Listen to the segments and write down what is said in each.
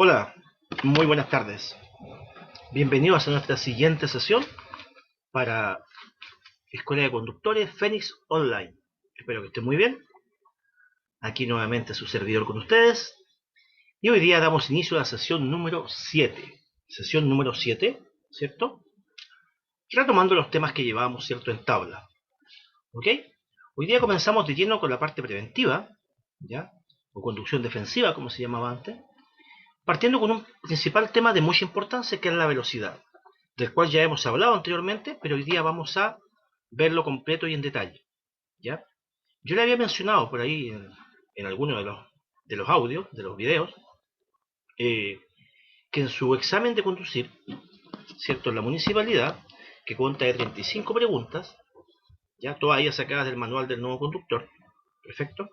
Hola, muy buenas tardes. Bienvenidos a nuestra siguiente sesión para Escuela de Conductores Fénix Online. Espero que estén muy bien. Aquí nuevamente su servidor con ustedes. Y hoy día damos inicio a la sesión número 7. Sesión número 7, ¿cierto? Retomando los temas que llevábamos, ¿cierto?, en tabla. ¿Ok? Hoy día comenzamos de lleno con la parte preventiva, ¿ya? O conducción defensiva, como se llamaba antes. Partiendo con un principal tema de mucha importancia, que es la velocidad, del cual ya hemos hablado anteriormente, pero hoy día vamos a verlo completo y en detalle, ¿ya? Yo le había mencionado por ahí en alguno de los audios, de los videos, que en su examen de conducir, ¿cierto?, en la municipalidad, que cuenta de 35 preguntas, ya todas ellas sacadas del manual del nuevo conductor, perfecto.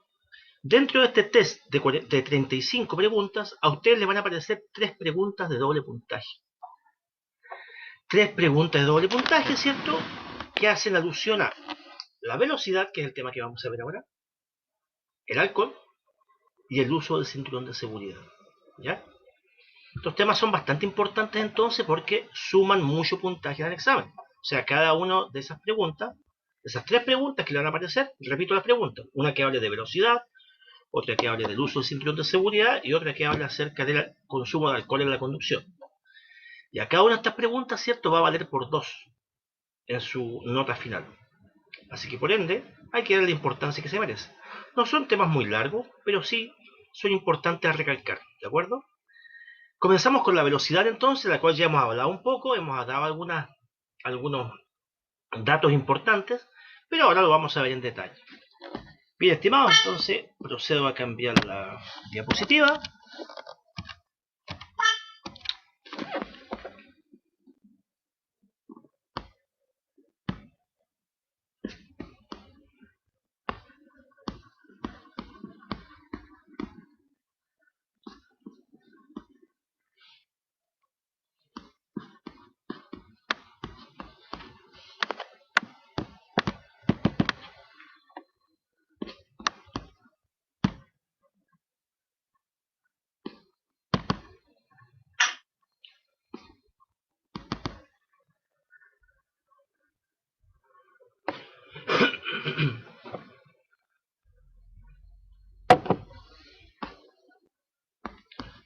Dentro de este test de 35 preguntas, a ustedes le van a aparecer 3 preguntas de doble puntaje. 3 preguntas de doble puntaje, ¿cierto?, que hacen alusión a la velocidad, que es el tema que vamos a ver ahora, el alcohol y el uso del cinturón de seguridad, ¿ya? Estos temas son bastante importantes entonces porque suman mucho puntaje al examen. O sea, cada una de esas preguntas, esas 3 preguntas que le van a aparecer, repito las preguntas, una que hable de velocidad, otra que hable del uso del cinturón de seguridad y otra que hable acerca del consumo de alcohol en la conducción. Y a cada una de estas preguntas, ¿cierto?, va a valer por 2 en su nota final. Así que por ende, hay que darle la importancia que se merece. No son temas muy largos, pero sí son importantes a recalcar, ¿de acuerdo? Comenzamos con la velocidad entonces, la cual ya hemos hablado un poco, hemos dado algunos datos importantes, pero ahora lo vamos a ver en detalle. Bien, estimados, entonces procedo a cambiar la diapositiva.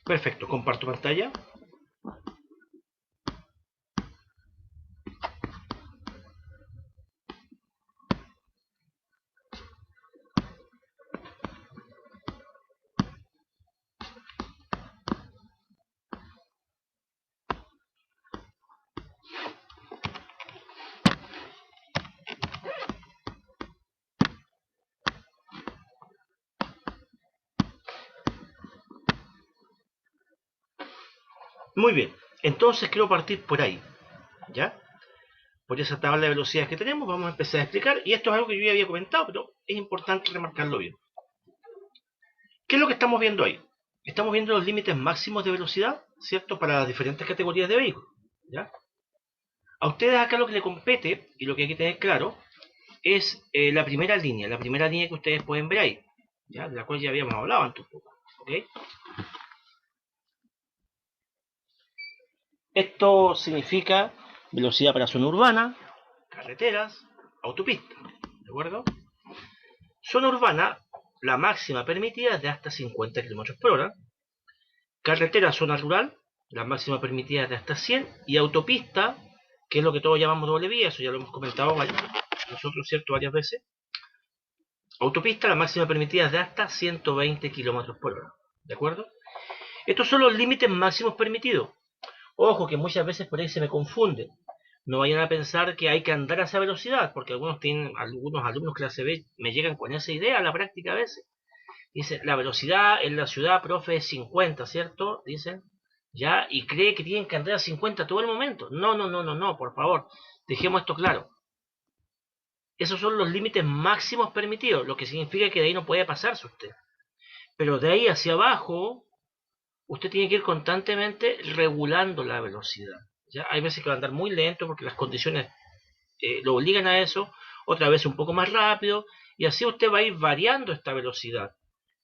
Perfecto, comparto pantalla. Muy bien, entonces quiero partir por ahí, ¿ya? Por esa tabla de velocidades que tenemos, vamos a empezar a explicar, y esto es algo que yo ya había comentado, pero es importante remarcarlo bien. ¿Qué es lo que estamos viendo ahí? Estamos viendo los límites máximos de velocidad, ¿cierto?, para las diferentes categorías de vehículos, ¿ya? A ustedes acá lo que les compete, y lo que hay que tener claro, es la primera línea que ustedes pueden ver ahí, ¿ya?, de la cual ya habíamos hablado antes un poco, ¿ok? Esto significa velocidad para zona urbana, carreteras, autopistas, ¿de acuerdo? Zona urbana, la máxima permitida es de hasta 50 km por hora. Carretera, zona rural, la máxima permitida es de hasta 100. Y autopista, que es lo que todos llamamos doble vía, eso ya lo hemos comentado nosotros, ¿cierto?, varias veces. Autopista, la máxima permitida es de hasta 120 km por hora, ¿de acuerdo? Estos son los límites máximos permitidos. Ojo, que muchas veces por ahí se me confunde. No vayan a pensar que hay que andar a esa velocidad, porque algunos alumnos clase B me llegan con esa idea a la práctica a veces. Dicen, la velocidad en la ciudad, profe, es 50, ¿cierto? Dicen, ya, y cree que tienen que andar a 50 todo el momento. No, por favor, dejemos esto claro. Esos son los límites máximos permitidos, lo que significa que de ahí no puede pasarse usted. Pero de ahí hacia abajo, usted tiene que ir constantemente regulando la velocidad. ¿Ya? Hay veces que va a andar muy lento porque las condiciones lo obligan a eso, otra vez un poco más rápido, y así usted va a ir variando esta velocidad.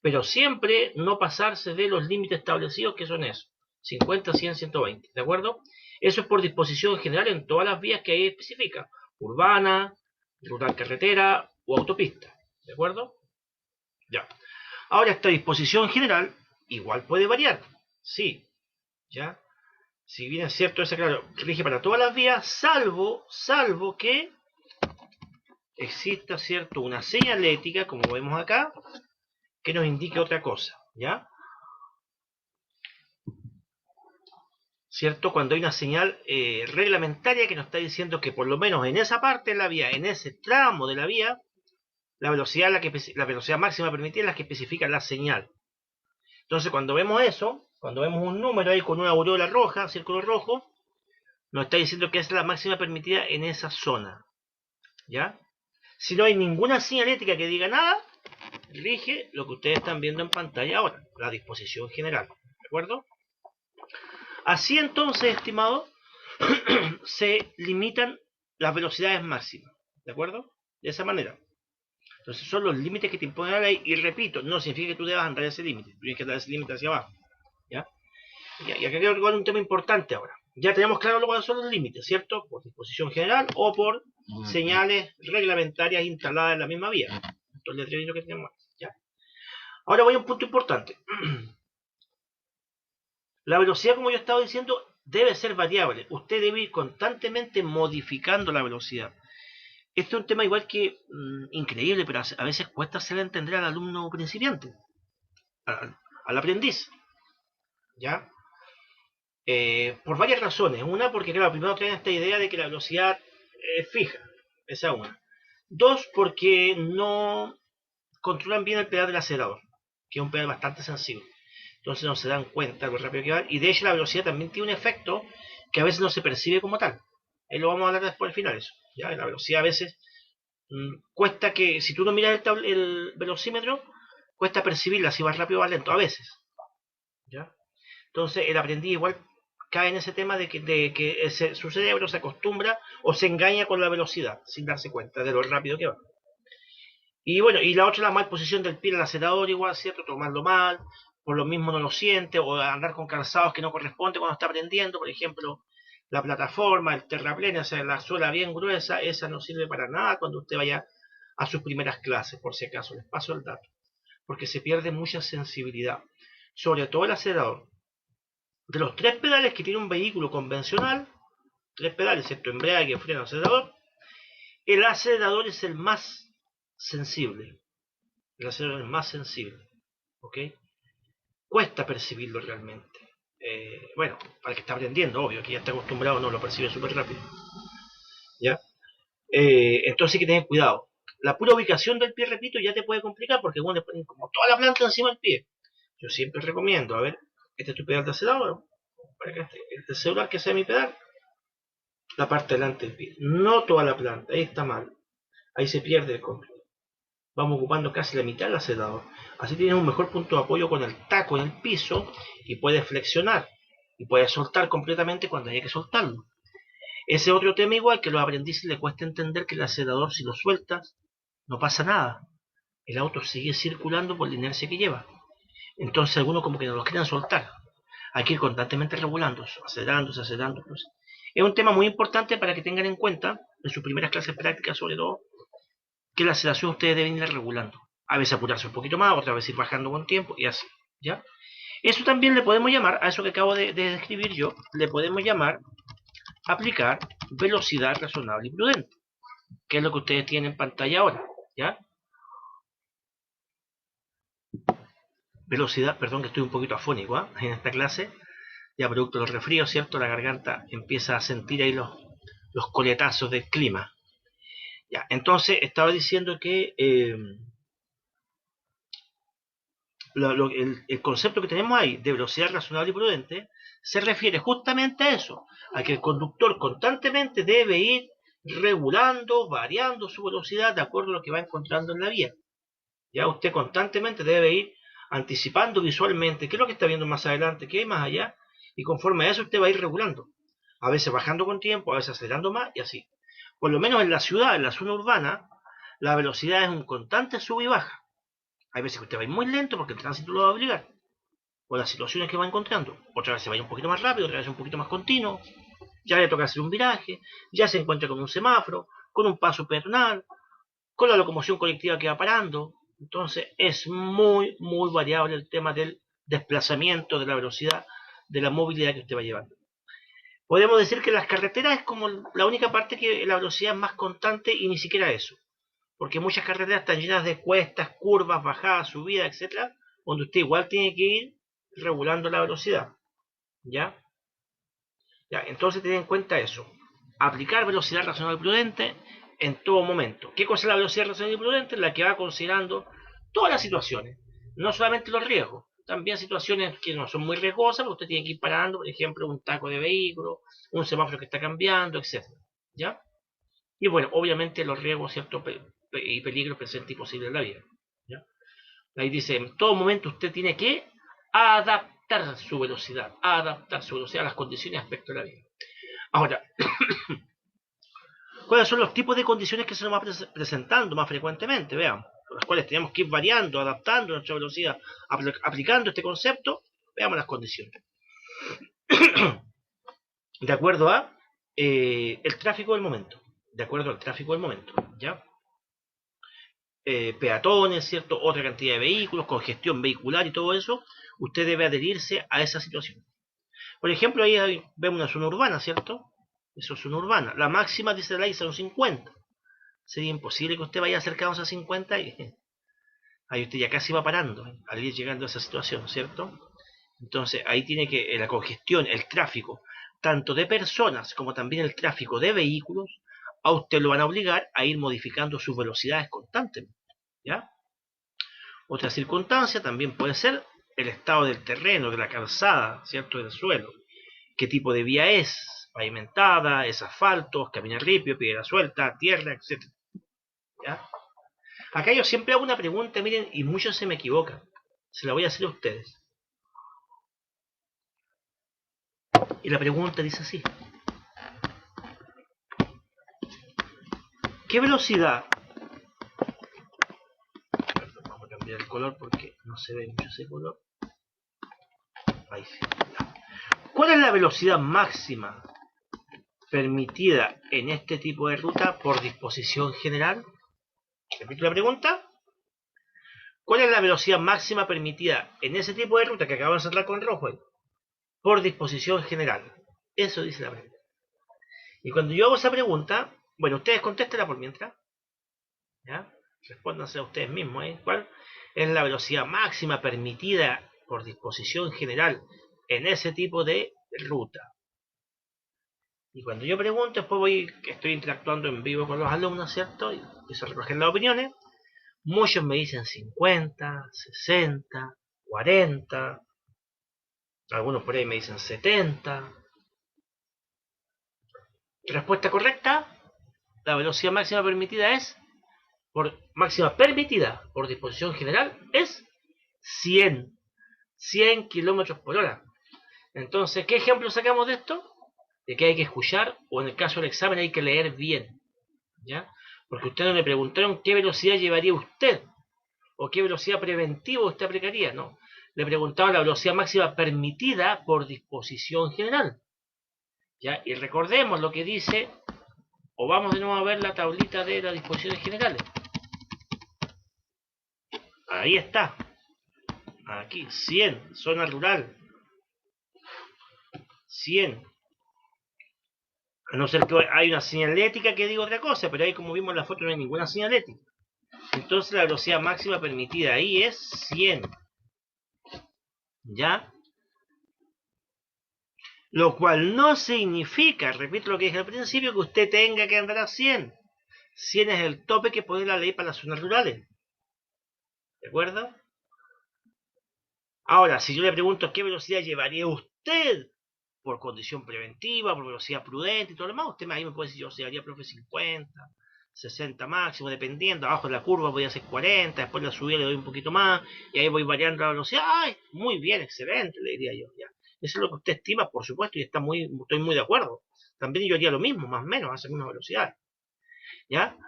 Pero siempre no pasarse de los límites establecidos, que son esos. 50, 100, 120, ¿de acuerdo? Eso es por disposición general en todas las vías que ahí especifica, urbana, rural carretera o autopista, ¿de acuerdo? Ya. Ahora esta disposición general igual puede variar, sí, ¿ya? Si bien es cierto, esa claro, rige para todas las vías, salvo que exista, ¿cierto?, una señalética, como vemos acá, que nos indique otra cosa, ¿ya? ¿Cierto? Cuando hay una señal reglamentaria que nos está diciendo que por lo menos en esa parte de la vía, en ese tramo de la vía, la velocidad máxima permitida es la que especifica la señal. Entonces, cuando vemos eso, cuando vemos un número ahí con una aureola roja, círculo rojo, nos está diciendo que es la máxima permitida en esa zona, ¿ya? Si no hay ninguna señalética que diga nada, rige lo que ustedes están viendo en pantalla ahora, la disposición general, ¿de acuerdo? Así entonces, estimado, se limitan las velocidades máximas, ¿de acuerdo? De esa manera. Entonces son los límites que te impone la ley, y repito, no significa que tú debas andar ese límite, tú tienes que andar ese límite hacia abajo, ¿ya? Y acá quiero recordar un tema importante ahora. Ya tenemos claro cuáles son los límites, ¿cierto? Por disposición general o por señales reglamentarias instaladas en la misma vía. Estos letreros que tenemos, ¿ya? Ahora voy a un punto importante. La velocidad, como yo estaba diciendo, debe ser variable. Usted debe ir constantemente modificando la velocidad. Este es un tema igual que increíble, pero a veces cuesta hacerle entender al alumno principiante, al aprendiz, ¿ya? Por varias razones. Una, porque claro, primero traen esta idea de que la velocidad es fija, esa es una. Dos, porque no controlan bien el pedal del acelerador, que es un pedal bastante sensible. Entonces no se dan cuenta de lo rápido que va. Y de hecho la velocidad también tiene un efecto que a veces no se percibe como tal. Ahí lo vamos a hablar después al final eso. ¿Ya? La velocidad a veces cuesta que, si tú no miras el velocímetro, cuesta percibirla si va rápido o va lento, a veces. ¿Ya? Entonces el aprendiz igual cae en ese tema de que su cerebro se acostumbra o se engaña con la velocidad sin darse cuenta de lo rápido que va. Y bueno, y la otra, la mal posición del pie en el acelerador, igual, ¿cierto? Tomarlo mal, por lo mismo no lo siente, o andar con calzados que no corresponde cuando está aprendiendo, por ejemplo, la plataforma, el terraplén, o sea, la suela bien gruesa, esa no sirve para nada cuando usted vaya a sus primeras clases, por si acaso, les paso el dato, porque se pierde mucha sensibilidad, sobre todo el acelerador. De los tres pedales que tiene un vehículo convencional, tres pedales, ¿cierto? Embrague, freno, acelerador, el acelerador es el más sensible. El acelerador es más sensible, ¿ok? Cuesta percibirlo realmente. Bueno, para el que está aprendiendo, obvio, que ya está acostumbrado, no lo percibe súper rápido, ¿ya? Entonces hay que tener cuidado. La pura ubicación del pie, repito, ya te puede complicar porque uno le ponen como toda la planta encima del pie. Yo siempre recomiendo, a ver, este es tu pedal de acelerador, para que este celular que sea mi pedal, la parte delante del pie, no toda la planta, ahí está mal, ahí se pierde el control. Vamos ocupando casi la mitad del acelerador. Así tienes un mejor punto de apoyo con el taco en el piso y puedes flexionar y puedes soltar completamente cuando haya que soltarlo. Ese otro tema igual que a los aprendices les cuesta entender que el acelerador, si lo sueltas, no pasa nada. El auto sigue circulando por la inercia que lleva. Entonces algunos como que no los quieren soltar. Hay que ir constantemente regulando, acelerando, acelerando. Es un tema muy importante para que tengan en cuenta en sus primeras clases prácticas, sobre todo, que la aceleración ustedes deben ir regulando. A veces apurarse un poquito más, otra vez ir bajando con tiempo y así, ¿ya? Eso también le podemos llamar, a eso que acabo de describir yo, le podemos llamar aplicar velocidad razonable y prudente, que es lo que ustedes tienen en pantalla ahora, ¿ya? Velocidad, perdón que estoy un poquito afónico, ¿eh? En esta clase, ya producto de los resfríos, ¿cierto? La garganta empieza a sentir ahí los coletazos del clima. Ya, entonces estaba diciendo que el concepto que tenemos ahí de velocidad razonable y prudente se refiere justamente a eso, a que el conductor constantemente debe ir regulando, variando su velocidad de acuerdo a lo que va encontrando en la vía. Ya usted constantemente debe ir anticipando visualmente qué es lo que está viendo más adelante, qué hay más allá, y conforme a eso usted va a ir regulando, a veces bajando con tiempo, a veces acelerando más y así. Por lo menos en la ciudad, en la zona urbana, la velocidad es un constante sub y baja. Hay veces que usted va a ir muy lento porque el tránsito lo va a obligar. o las situaciones que va encontrando. Otra vez se va a ir un poquito más rápido, otra vez un poquito más continuo. Ya le toca hacer un viraje, ya se encuentra con un semáforo, con un paso peatonal, con la locomoción colectiva que va parando. Entonces es muy, muy variable el tema del desplazamiento, de la velocidad, de la movilidad que usted va llevando. Podemos decir que las carreteras es como la única parte que la velocidad es más constante y ni siquiera eso. Porque muchas carreteras están llenas de cuestas, curvas, bajadas, subidas, etcétera, donde usted igual tiene que ir regulando la velocidad. ¿Ya? ¿Ya? Entonces ten en cuenta eso. Aplicar velocidad razonable y prudente en todo momento. ¿Qué cosa es la velocidad razonable y prudente? La que va considerando todas las situaciones, no solamente los riesgos, también situaciones que no son muy riesgosas, porque usted tiene que ir parando, por ejemplo, un taco de vehículo, un semáforo que está cambiando, etc. ¿Ya? Y bueno, obviamente los riesgos, ¿cierto? Y peligros presentes y posibles en la vida. ¿Ya? Ahí dice, en todo momento usted tiene que adaptar su velocidad a las condiciones y aspectos de la vida. Ahora, ¿cuáles son los tipos de condiciones que se nos van presentando más frecuentemente? Veamos, las cuales tenemos que ir variando, adaptando nuestra velocidad, aplicando este concepto. Veamos las condiciones. De acuerdo a el tráfico del momento. De acuerdo al tráfico del momento, ¿ya? Peatones, ¿cierto? Otra cantidad de vehículos, congestión vehicular y todo eso, usted debe adherirse a esa situación. Por ejemplo, ahí vemos una zona urbana, ¿cierto? Eso es zona urbana. La máxima, dice la ley, son 50. Sería imposible que usted vaya acercándose a 50 y ahí usted ya casi va parando al ir llegando a esa situación, ¿cierto? Entonces ahí tiene que la congestión, el tráfico, tanto de personas como también el tráfico de vehículos, a usted lo van a obligar a ir modificando sus velocidades constantemente, ¿ya? Otra circunstancia también puede ser el estado del terreno, de la calzada, ¿cierto? Del suelo. ¿Qué tipo de vía es? Pavimentada, es asfalto, camina ripio, piedra suelta, tierra, etc. ¿Ya? Acá yo siempre hago una pregunta, miren, y muchos se me equivocan. Se la voy a hacer a ustedes. Y la pregunta dice así. ¿Qué velocidad? Vamos a cambiar el color porque no se ve mucho ese color. Ahí sí. ¿Cuál es la velocidad máxima permitida en este tipo de ruta por disposición general? Repito la pregunta. ¿Cuál es la velocidad máxima permitida en ese tipo de ruta que acabamos de cerrar con rojo? Por disposición general. Eso dice la pregunta. Y cuando yo hago esa pregunta, bueno, ustedes contéstenla por mientras. ¿Ya? Respóndanse a ustedes mismos. ¿Cuál es la velocidad máxima permitida por disposición general en ese tipo de ruta? Y cuando yo pregunto, después estoy interactuando en vivo con los alumnos, ¿cierto? Y empiezo a recoger las opiniones. Muchos me dicen 50, 60, 40. Algunos por ahí me dicen 70. Respuesta correcta, la velocidad máxima permitida por disposición general es 100 kilómetros por hora. Entonces, ¿qué ejemplo sacamos de esto? De que hay que escuchar, o en el caso del examen hay que leer bien, ¿ya? Porque ustedes no le preguntaron qué velocidad llevaría usted, o qué velocidad preventiva usted aplicaría, ¿no? Le preguntaban la velocidad máxima permitida por disposición general, ¿ya? Y recordemos lo que dice, o vamos de nuevo a ver la tablita de las disposiciones generales. Ahí está. Aquí, 100, zona rural. 100. A no ser que hay una señalética que diga otra cosa, pero ahí como vimos en la foto no hay ninguna señalética. Entonces la velocidad máxima permitida ahí es 100. ¿Ya? Lo cual no significa, repito lo que dije al principio, que usted tenga que andar a 100. 100 es el tope que pone la ley para las zonas rurales. ¿De acuerdo? Ahora, si yo le pregunto qué velocidad llevaría usted por condición preventiva, por velocidad prudente y todo lo demás, usted ahí me puede decir, yo llevaría, profe, 50, 60 máximo, dependiendo. Abajo de la curva voy a hacer 40, después la subida le doy un poquito más, y ahí voy variando la velocidad. ¡Ay! Muy bien, excelente, le diría yo. Ya. Eso es lo que usted estima, por supuesto, y estoy muy de acuerdo. También yo haría lo mismo, más o menos, a esa misma velocidad. ¿Ya?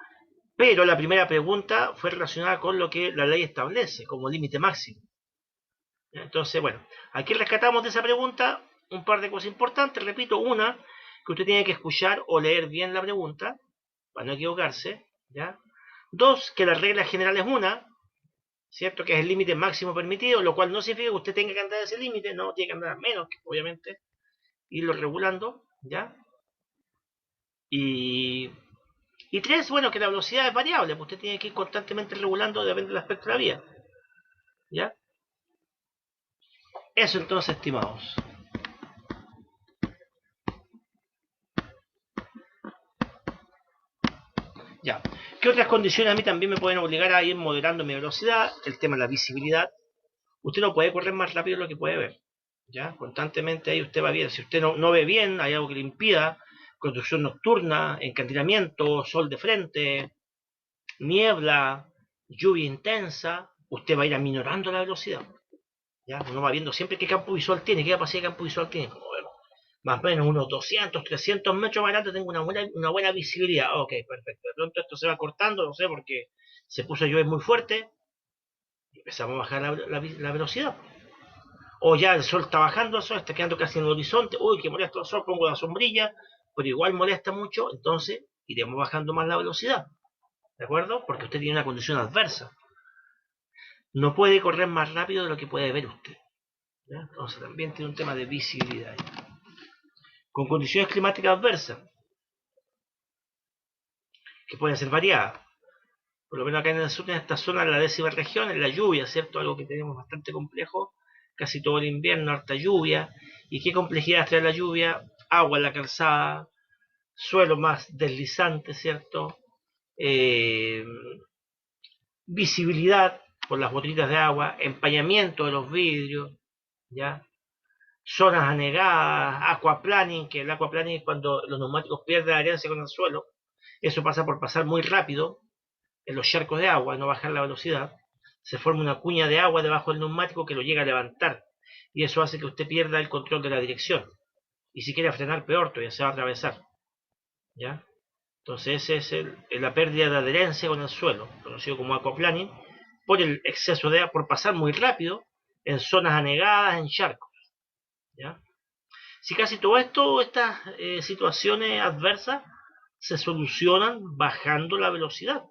Pero la primera pregunta fue relacionada con lo que la ley establece como límite máximo. Entonces, bueno, aquí rescatamos de esa pregunta un par de cosas importantes. Repito, una, que usted tiene que escuchar o leer bien la pregunta, para no equivocarse, ¿ya? Dos, que la regla general es una, ¿cierto? Que es el límite máximo permitido, lo cual no significa que usted tenga que andar a ese límite, no, tiene que andar a menos, obviamente, irlo regulando, ¿ya? Y, y tres, bueno, que la velocidad es variable, pues usted tiene que ir constantemente regulando, depende del aspecto de la vía, ¿ya? Eso entonces, estimados. Ya. ¿Qué otras condiciones a mí también me pueden obligar a ir moderando mi velocidad? El tema de la visibilidad. Usted no puede correr más rápido de lo que puede ver. ¿Ya? Constantemente ahí usted va bien. Si usted no ve bien, hay algo que le impida, conducción nocturna, encantilamiento, sol de frente, niebla, lluvia intensa, usted va a ir aminorando la velocidad. ¿Ya? Uno va viendo siempre qué campo visual tiene, qué capacidad de campo visual tiene. Como vemos, más o menos unos 200, 300 metros más adelante tengo una buena visibilidad. Ok, perfecto. De pronto esto se va cortando, no sé, porque se puso a llover muy fuerte y empezamos a bajar la velocidad. O ya el sol está bajando, el sol está quedando casi en el horizonte. Uy, que molesta el sol, pongo la sombrilla, pero igual molesta mucho, entonces iremos bajando más la velocidad. ¿De acuerdo? Porque usted tiene una condición adversa. No puede correr más rápido de lo que puede ver usted. ¿Ya? Entonces también tiene un tema de visibilidad. Con condiciones climáticas adversas, que pueden ser variadas. Por lo menos acá en el sur, en esta zona, en la 10ª región, en la lluvia, ¿cierto? Algo que tenemos bastante complejo. Casi todo el invierno, harta lluvia. ¿Y qué complejidad trae la lluvia? Agua en la calzada, suelo más deslizante, ¿cierto? Eh, Visibilidad por las botellitas de agua, empañamiento de los vidrios, ¿ya? Zonas anegadas, aquaplaning, que el aquaplaning es cuando los neumáticos pierden adherencia con el suelo. Eso pasa por pasar muy rápido en los charcos de agua, no bajar la velocidad. Se forma una cuña de agua debajo del neumático que lo llega a levantar. Y eso hace que usted pierda el control de la dirección. Y si quiere frenar, peor, todavía se va a atravesar. ¿Ya? Entonces esa es la pérdida de adherencia con el suelo, conocido como aquaplaning, por el exceso de agua, por pasar muy rápido en zonas anegadas, en charcos. ¿Ya? Si casi todo esto, estas situaciones adversas, se solucionan bajando la velocidad.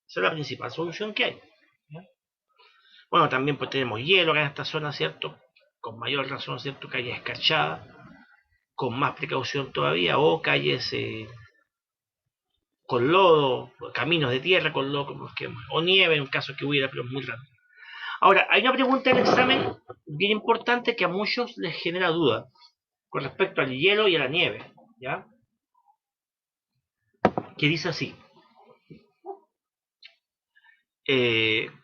Esa es la principal solución que hay. ¿Ya? Bueno, también pues tenemos hielo acá en esta zona, ¿cierto? Con mayor razón, ¿cierto? Calles escarchadas, con más precaución todavía, o calles con lodo, caminos de tierra con lodo, o nieve en un caso que hubiera, pero es muy raro. Ahora, hay una pregunta en el examen bien importante que a muchos les genera duda con respecto al hielo y a la nieve, ¿ya? Que dice así.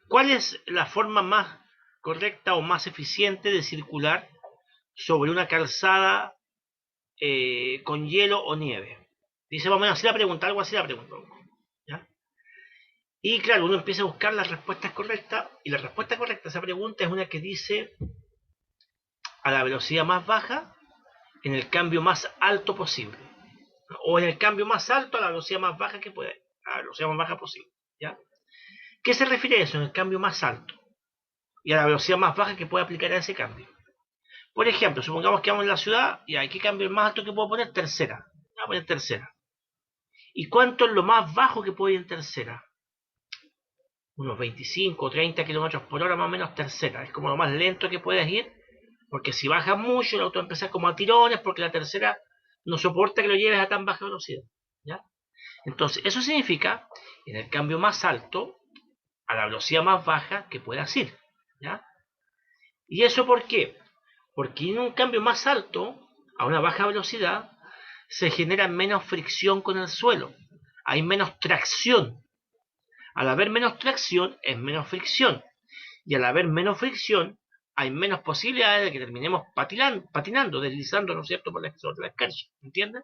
¿Cuál es la forma más correcta o más eficiente de circular sobre una calzada con hielo o nieve? Dice más o menos así la pregunta, algo así la pregunta. ¿Ya? Y claro, uno empieza a buscar las respuestas correctas, y la respuesta correcta a esa pregunta es una que dice a la velocidad más baja en el cambio más alto posible. O en el cambio más alto a la velocidad más baja que puede, a la velocidad más baja posible. ¿Ya? ¿Qué se refiere a eso? En el cambio más alto y a la velocidad más baja que puede aplicar a ese cambio. Por ejemplo, supongamos que vamos en la ciudad y hay que cambiar el más alto que puedo poner, tercera. Voy a poner tercera. ¿Y cuánto es lo más bajo que puedo ir en tercera? Unos 25 o 30 kilómetros por hora más o menos tercera. Es como lo más lento que puedes ir, porque si bajas mucho el auto empieza como a tirones, porque la tercera no soporta que lo lleves a tan baja velocidad. ¿Ya? Entonces, eso significa, en el cambio más alto, a la velocidad más baja que puedas ir. ¿Ya? ¿Y eso por qué? Porque en un cambio más alto, a una baja velocidad, se genera menos fricción con el suelo. Hay menos tracción. Al haber menos tracción, es menos fricción. Y al haber menos fricción, hay menos posibilidades de que terminemos patinando, deslizando, ¿no es cierto?, por la escarcha. ¿Entiendes?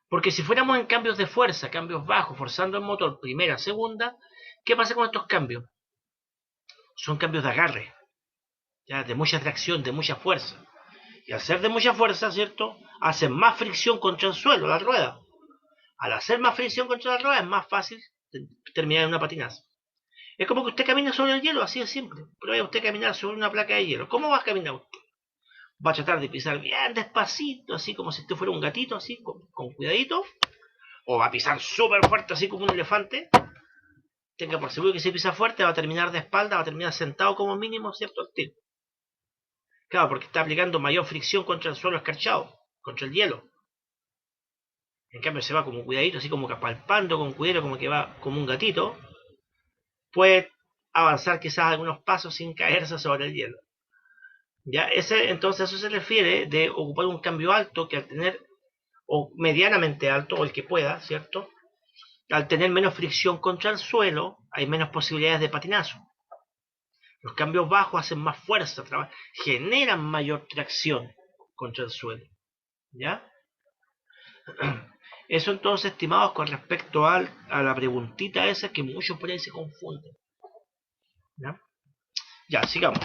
Porque si fuéramos en cambios de fuerza, cambios bajos, forzando el motor primera, segunda, ¿qué pasa con estos cambios? Son cambios de agarre, ya de mucha tracción, de mucha fuerza. Y al ser de mucha fuerza, ¿cierto?, hacen más fricción contra el suelo, la rueda. Al hacer más fricción contra la rueda es más fácil terminar en una patinazo. Es como que usted camina sobre el hielo, así de simple. Pruebe usted caminar sobre una placa de hielo. ¿Cómo va a caminar usted? Va a tratar de pisar bien despacito, así como si usted fuera un gatito, así, con cuidadito. O va a pisar súper fuerte, así como un elefante. Tenga por seguro que si pisa fuerte va a terminar de espalda, va a terminar sentado como mínimo, ¿cierto? Al tiro. Claro, porque está aplicando mayor fricción contra el suelo escarchado, contra el hielo. En cambio se va como cuidadito, así como que palpando con cuidado, como que va como un gatito. Puede avanzar quizás algunos pasos sin caerse sobre el hielo. Ya, entonces eso se refiere de ocupar un cambio alto que al tener, o medianamente alto, o el que pueda, ¿cierto? Al tener menos fricción contra el suelo, hay menos posibilidades de patinazo. Los cambios bajos hacen más fuerza, generan mayor tracción contra el suelo. ¿Ya? Eso entonces, estimados, con respecto a la preguntita esa que muchos por ahí se confunden. ¿Ya? Ya, sigamos.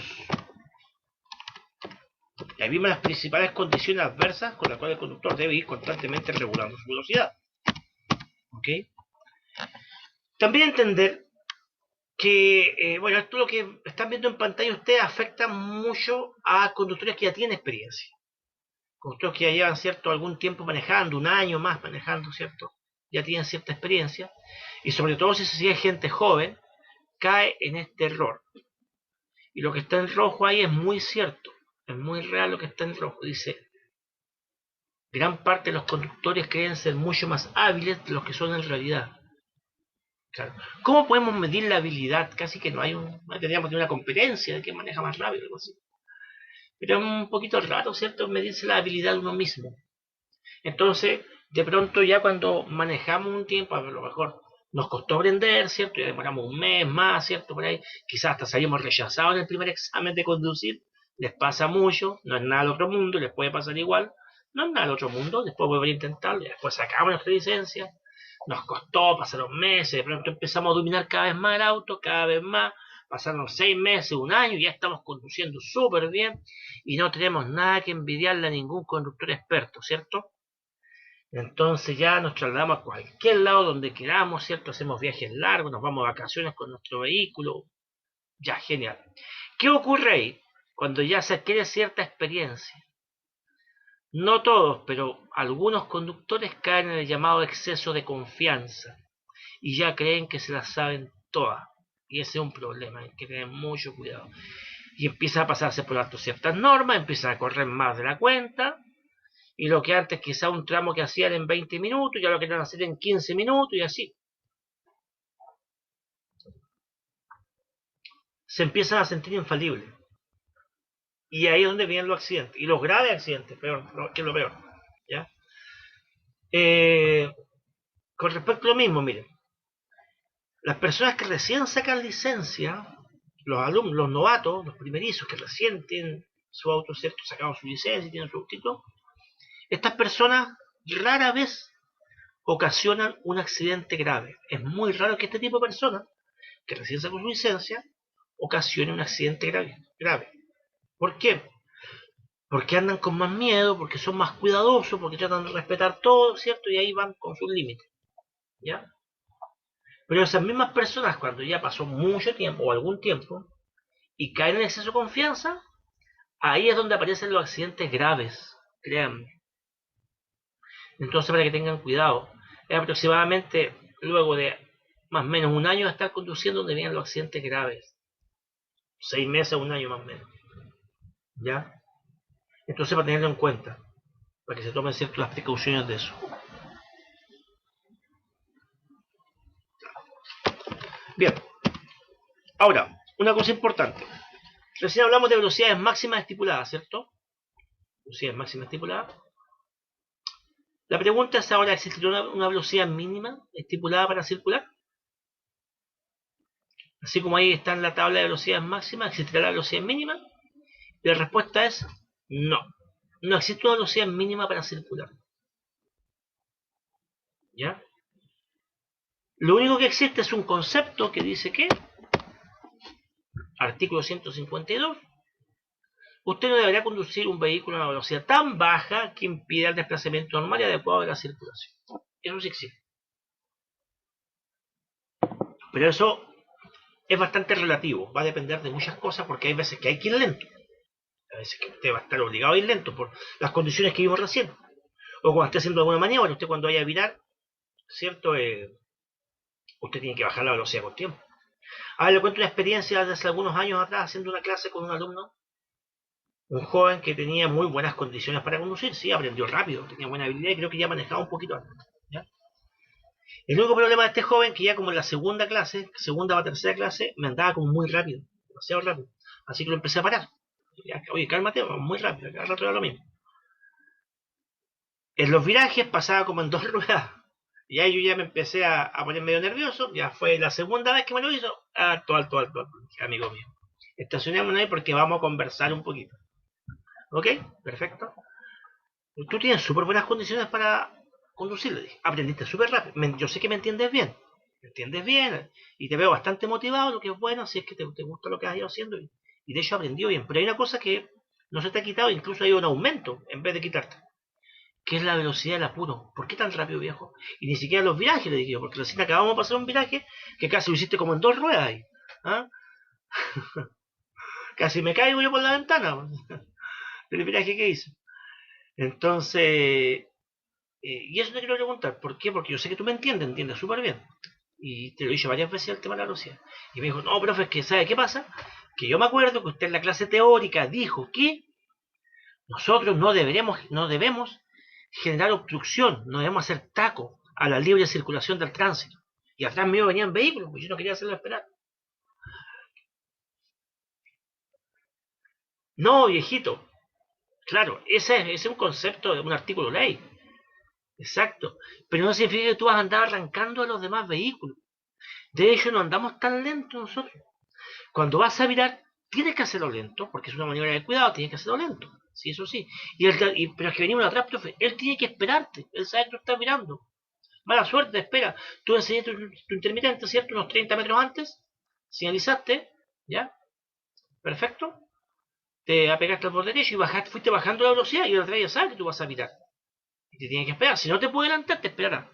Y ahí vimos las principales condiciones adversas con las cuales el conductor debe ir constantemente regulando su velocidad. ¿Ok? También entender que, bueno, esto lo que están viendo en pantalla ustedes afecta mucho a conductores que ya tienen experiencia. Conductores que ya llevan, ¿cierto?, algún tiempo manejando, un año más manejando, ¿cierto? Ya tienen cierta experiencia. Y sobre todo si se sigue gente joven, cae en este error. Y lo que está en rojo ahí es muy cierto. Es muy real lo que está en rojo. Dice, gran parte de los conductores creen ser mucho más hábiles de los que son en realidad. Claro. ¿Cómo podemos medir la habilidad? Casi que no tendríamos una competencia de quién maneja más rápido, algo así. Pero es un poquito raro, ¿cierto? Medirse la habilidad de uno mismo. Entonces, de pronto ya cuando manejamos un tiempo, a lo mejor nos costó aprender, ¿cierto? Ya demoramos un mes más, ¿cierto? Por ahí, quizás hasta salimos rechazados en el primer examen de conducir. Les pasa mucho, no es nada del otro mundo, les puede pasar igual. No es nada del otro mundo, después volver a intentarlo, después sacamos nuestra licencia. Nos costó, pasaron meses, de pronto empezamos a dominar cada vez más el auto, cada vez más. Pasaron 6 meses, un año, y ya estamos conduciendo súper bien y no tenemos nada que envidiarle a ningún conductor experto, ¿cierto? Entonces ya nos trasladamos a cualquier lado donde queramos, ¿cierto? Hacemos viajes largos, nos vamos a vacaciones con nuestro vehículo. Ya, genial. ¿Qué ocurre ahí? Cuando ya se adquiere cierta experiencia. No todos, pero algunos conductores caen en el llamado exceso de confianza y ya creen que se las saben todas. Y ese es un problema, hay que tener mucho cuidado. Y empieza a pasarse por alto ciertas normas, empieza a correr más de la cuenta, y lo que antes quizá un tramo que hacían en 20 minutos, ya lo querían hacer en 15 minutos y así. Se empiezan a sentir infalibles. Y ahí es donde vienen los accidentes. Y los graves accidentes, peor, que es lo peor. ¿Ya? Eh, con respecto a lo mismo, miren. Las personas que recién sacan licencia, los alumnos, los novatos, los primerizos que recién tienen su auto, ¿cierto? Sacaron su licencia y tienen su título. Estas personas rara vez ocasionan un accidente grave. Es muy raro que este tipo de personas que recién sacó su licencia ocasione un accidente grave. ¿Por qué? Porque andan con más miedo, porque son más cuidadosos, porque tratan de respetar todo, ¿cierto? Y ahí van con sus límites, ¿ya? Pero esas mismas personas, cuando ya pasó mucho tiempo o algún tiempo, y caen en exceso de confianza, ahí es donde aparecen los accidentes graves, créanme. Entonces, para que tengan cuidado, es aproximadamente luego de más o menos un año de estar conduciendo donde vienen los accidentes graves. 6 meses, un año más o menos. ¿Ya? Entonces, para tenerlo en cuenta, para que se tomen ciertas precauciones de eso. Bien, ahora, una cosa importante. Recién hablamos de velocidades máximas estipuladas, ¿cierto? Velocidades máximas estipuladas. La pregunta es ahora, ¿existirá una velocidad mínima estipulada para circular? Así como ahí está en la tabla de velocidades máximas, ¿existirá la velocidad mínima? Y la respuesta es no. No existe una velocidad mínima para circular. ¿Ya? Lo único que existe es un concepto que dice que, artículo 152, usted no deberá conducir un vehículo a una velocidad tan baja que impida el desplazamiento normal y adecuado de la circulación. Eso sí existe. Pero eso es bastante relativo, va a depender de muchas cosas, porque hay veces que hay que ir lento, a veces que usted va a estar obligado a ir lento por las condiciones que vimos recién, o cuando esté haciendo alguna maniobra, usted cuando vaya a virar, ¿cierto? Usted tiene que bajar la velocidad con tiempo. Ahora le cuento una experiencia de hace algunos años atrás, haciendo una clase con un alumno, un joven que tenía muy buenas condiciones para conducir, sí, aprendió rápido, tenía buena habilidad y creo que ya manejaba un poquito antes, ¿ya? El único problema de este joven, que ya como en la segunda clase, segunda o tercera clase, me andaba como muy rápido, demasiado rápido. Así que lo empecé a parar. Ya, oye, cálmate, muy rápido, cada rato era lo mismo. En los virajes pasaba como en 2 ruedas. Y ahí yo ya me empecé a poner medio nervioso. Ya fue la segunda vez que me lo hizo. Alto, alto, alto, alto. Dije, amigo mío, estacionémonos ahí porque vamos a conversar un poquito. ¿Ok? Perfecto. Tú tienes súper buenas condiciones para conducir, le dije. Aprendiste súper rápido. Yo sé que me entiendes bien. Me entiendes bien. Y te veo bastante motivado, lo que es bueno, si es que te gusta lo que has ido haciendo. Y de hecho aprendió bien. Pero hay una cosa que no se te ha quitado, incluso hay un aumento en vez de quitarte, que es la velocidad del apuro. ¿Por qué tan rápido, viejo? Y ni siquiera los virajes, le dije, porque recién acabamos de pasar un viraje que casi lo hiciste como en 2 ruedas ahí. ¿Ah? Casi me caigo yo por la ventana del viraje que hice. Entonces, y eso te quiero preguntar, ¿por qué? Porque yo sé que tú me entiendes súper bien. Y te lo he dicho varias veces el tema de la velocidad. Y me dijo, no, profe, es que ¿sabe qué pasa? Que yo me acuerdo que usted en la clase teórica dijo que nosotros no debemos generar obstrucción, no debemos hacer taco a la libre circulación del tránsito. Y atrás mío venían vehículos, pues yo no quería hacerlo esperar. No, viejito, claro, ese es un concepto de un artículo de ley. Exacto. Pero no significa que tú vas a andar arrancando a los demás vehículos. De hecho, no andamos tan lento nosotros. Cuando vas a virar, tienes que hacerlo lento, porque es una maniobra de cuidado, tienes que hacerlo lento. Sí, eso sí. Pero es que venimos atrás, profe, él tiene que esperarte. Él sabe que tú estás mirando. Mala suerte, espera. Tú enseñaste tu intermitente, ¿cierto? Unos 30 metros antes. Señalizaste, ¿ya? Perfecto. Te apegaste al borde derecho y fuiste bajando la velocidad y el otro ya sabe que tú vas a virar. Y te tiene que esperar. Si no te puede adelantar, te esperará.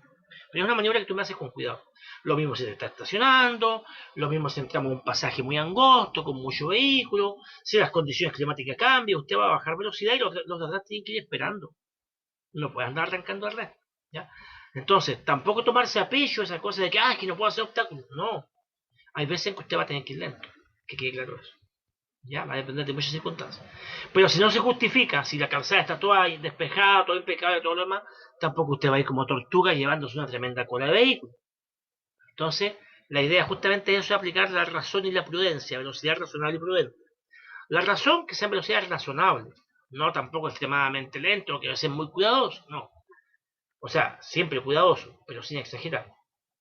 Pero es una maniobra que tú me haces con cuidado. Lo mismo si te está estacionando, lo mismo si entramos en un pasaje muy angosto, con mucho vehículo, si las condiciones climáticas cambian, usted va a bajar velocidad y los de atrás tienen que ir esperando. No puede andar arrancando al red. ¿Ya? Entonces, tampoco tomarse a pecho esa cosa de que, es que no puedo hacer obstáculos. No. Hay veces en que usted va a tener que ir lento. Que quede claro eso. Ya, va a depender de muchas circunstancias. Pero si no se justifica, si la calzada está toda despejada, todo impecable, todo lo demás, tampoco usted va a ir como tortuga llevándose una tremenda cola de vehículo. Entonces, la idea justamente es eso, aplicar la razón y la prudencia, velocidad razonable y prudente. La razón, que sean velocidades razonables, no tampoco extremadamente lento, que va a ser muy cuidadoso, no. O sea, siempre cuidadoso, pero sin exagerar.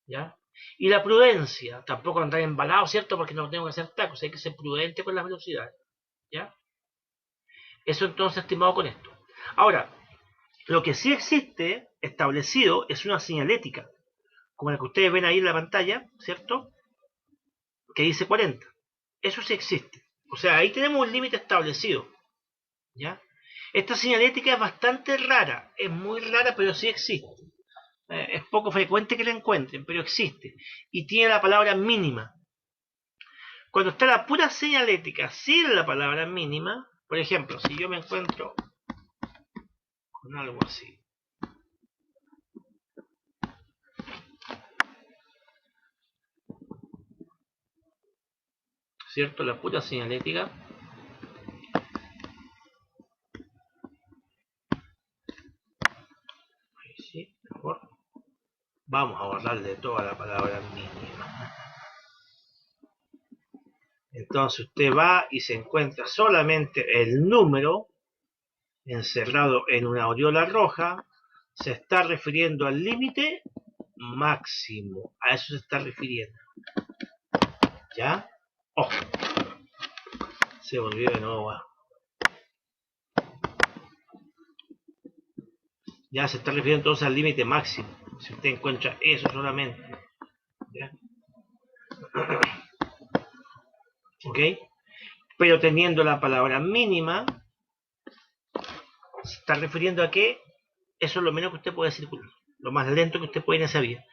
¿Ya? Y la prudencia, tampoco andar embalado, ¿cierto? Porque no tengo que hacer tacos, hay que ser prudente con las velocidades. ¿Ya? Eso entonces, estimado, con esto. Ahora, lo que sí existe establecido es una señalética, como la que ustedes ven ahí en la pantalla, ¿cierto? Que dice 40. Eso sí existe. O sea, ahí tenemos un límite establecido. ¿Ya? Esta señalética es bastante rara, es muy rara, pero sí existe. Es poco frecuente que la encuentren, pero existe. Y tiene la palabra mínima. Cuando está la pura señalética sin la palabra mínima, por ejemplo, si yo me encuentro con algo así, ¿cierto? La pura señalética. Ahí sí, mejor. Vamos a borrarle toda la palabra mínima. Entonces usted va y se encuentra solamente el número encerrado en una aureola roja. Se está refiriendo al límite máximo. A eso se está refiriendo. ¿Ya? Ojo. Se volvió de nuevo. Ya se está refiriendo entonces al límite máximo. Si usted encuentra eso solamente. ¿Ya? ¿Ok? Pero teniendo la palabra mínima, se está refiriendo a que eso es lo menos que usted puede circular. Lo más lento que usted puede en esa vía.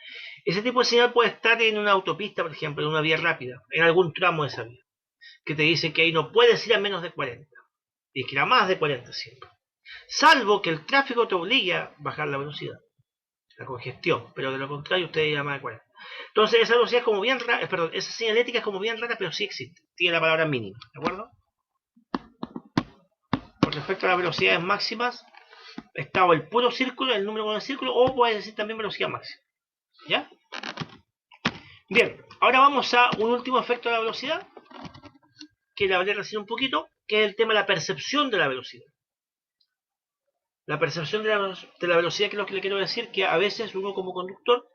Ese tipo de señal puede estar en una autopista, por ejemplo, en una vía rápida, en algún tramo de esa vía, que te dice que ahí no puedes ir a menos de 40, y que a más de 40 siempre. Salvo que el tráfico te obligue a bajar la velocidad, la congestión, pero de lo contrario usted irá a más de 40. Entonces esa velocidad es como bien rara, perdón, esa señalética es como bien rara, pero sí existe, tiene la palabra mínima, ¿de acuerdo? Con respecto a las velocidades máximas, está o el puro círculo, el número con el círculo, o puede decir también velocidad máxima. ¿Ya? Bien, ahora vamos a un último efecto de la velocidad, que le hablé recién un poquito, que es el tema de la percepción de la velocidad. La percepción de la velocidad, que es lo que le quiero decir, que a veces uno como conductor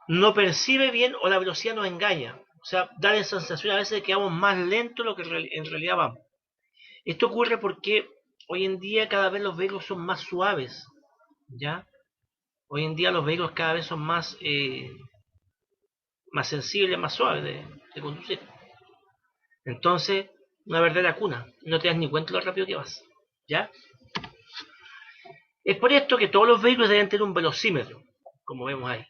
no percibe bien o la velocidad nos engaña. O sea, da la sensación a veces de que vamos más lento de lo que en realidad vamos. Esto ocurre porque hoy en día cada vez los vehículos son más suaves, ¿ya? Hoy en día los vehículos cada vez son más sensibles, más suaves de conducir. Entonces, una verdadera cuna, no te das ni cuenta de lo rápido que vas, ¿ya? Es por esto que todos los vehículos deben tener un velocímetro, como vemos ahí,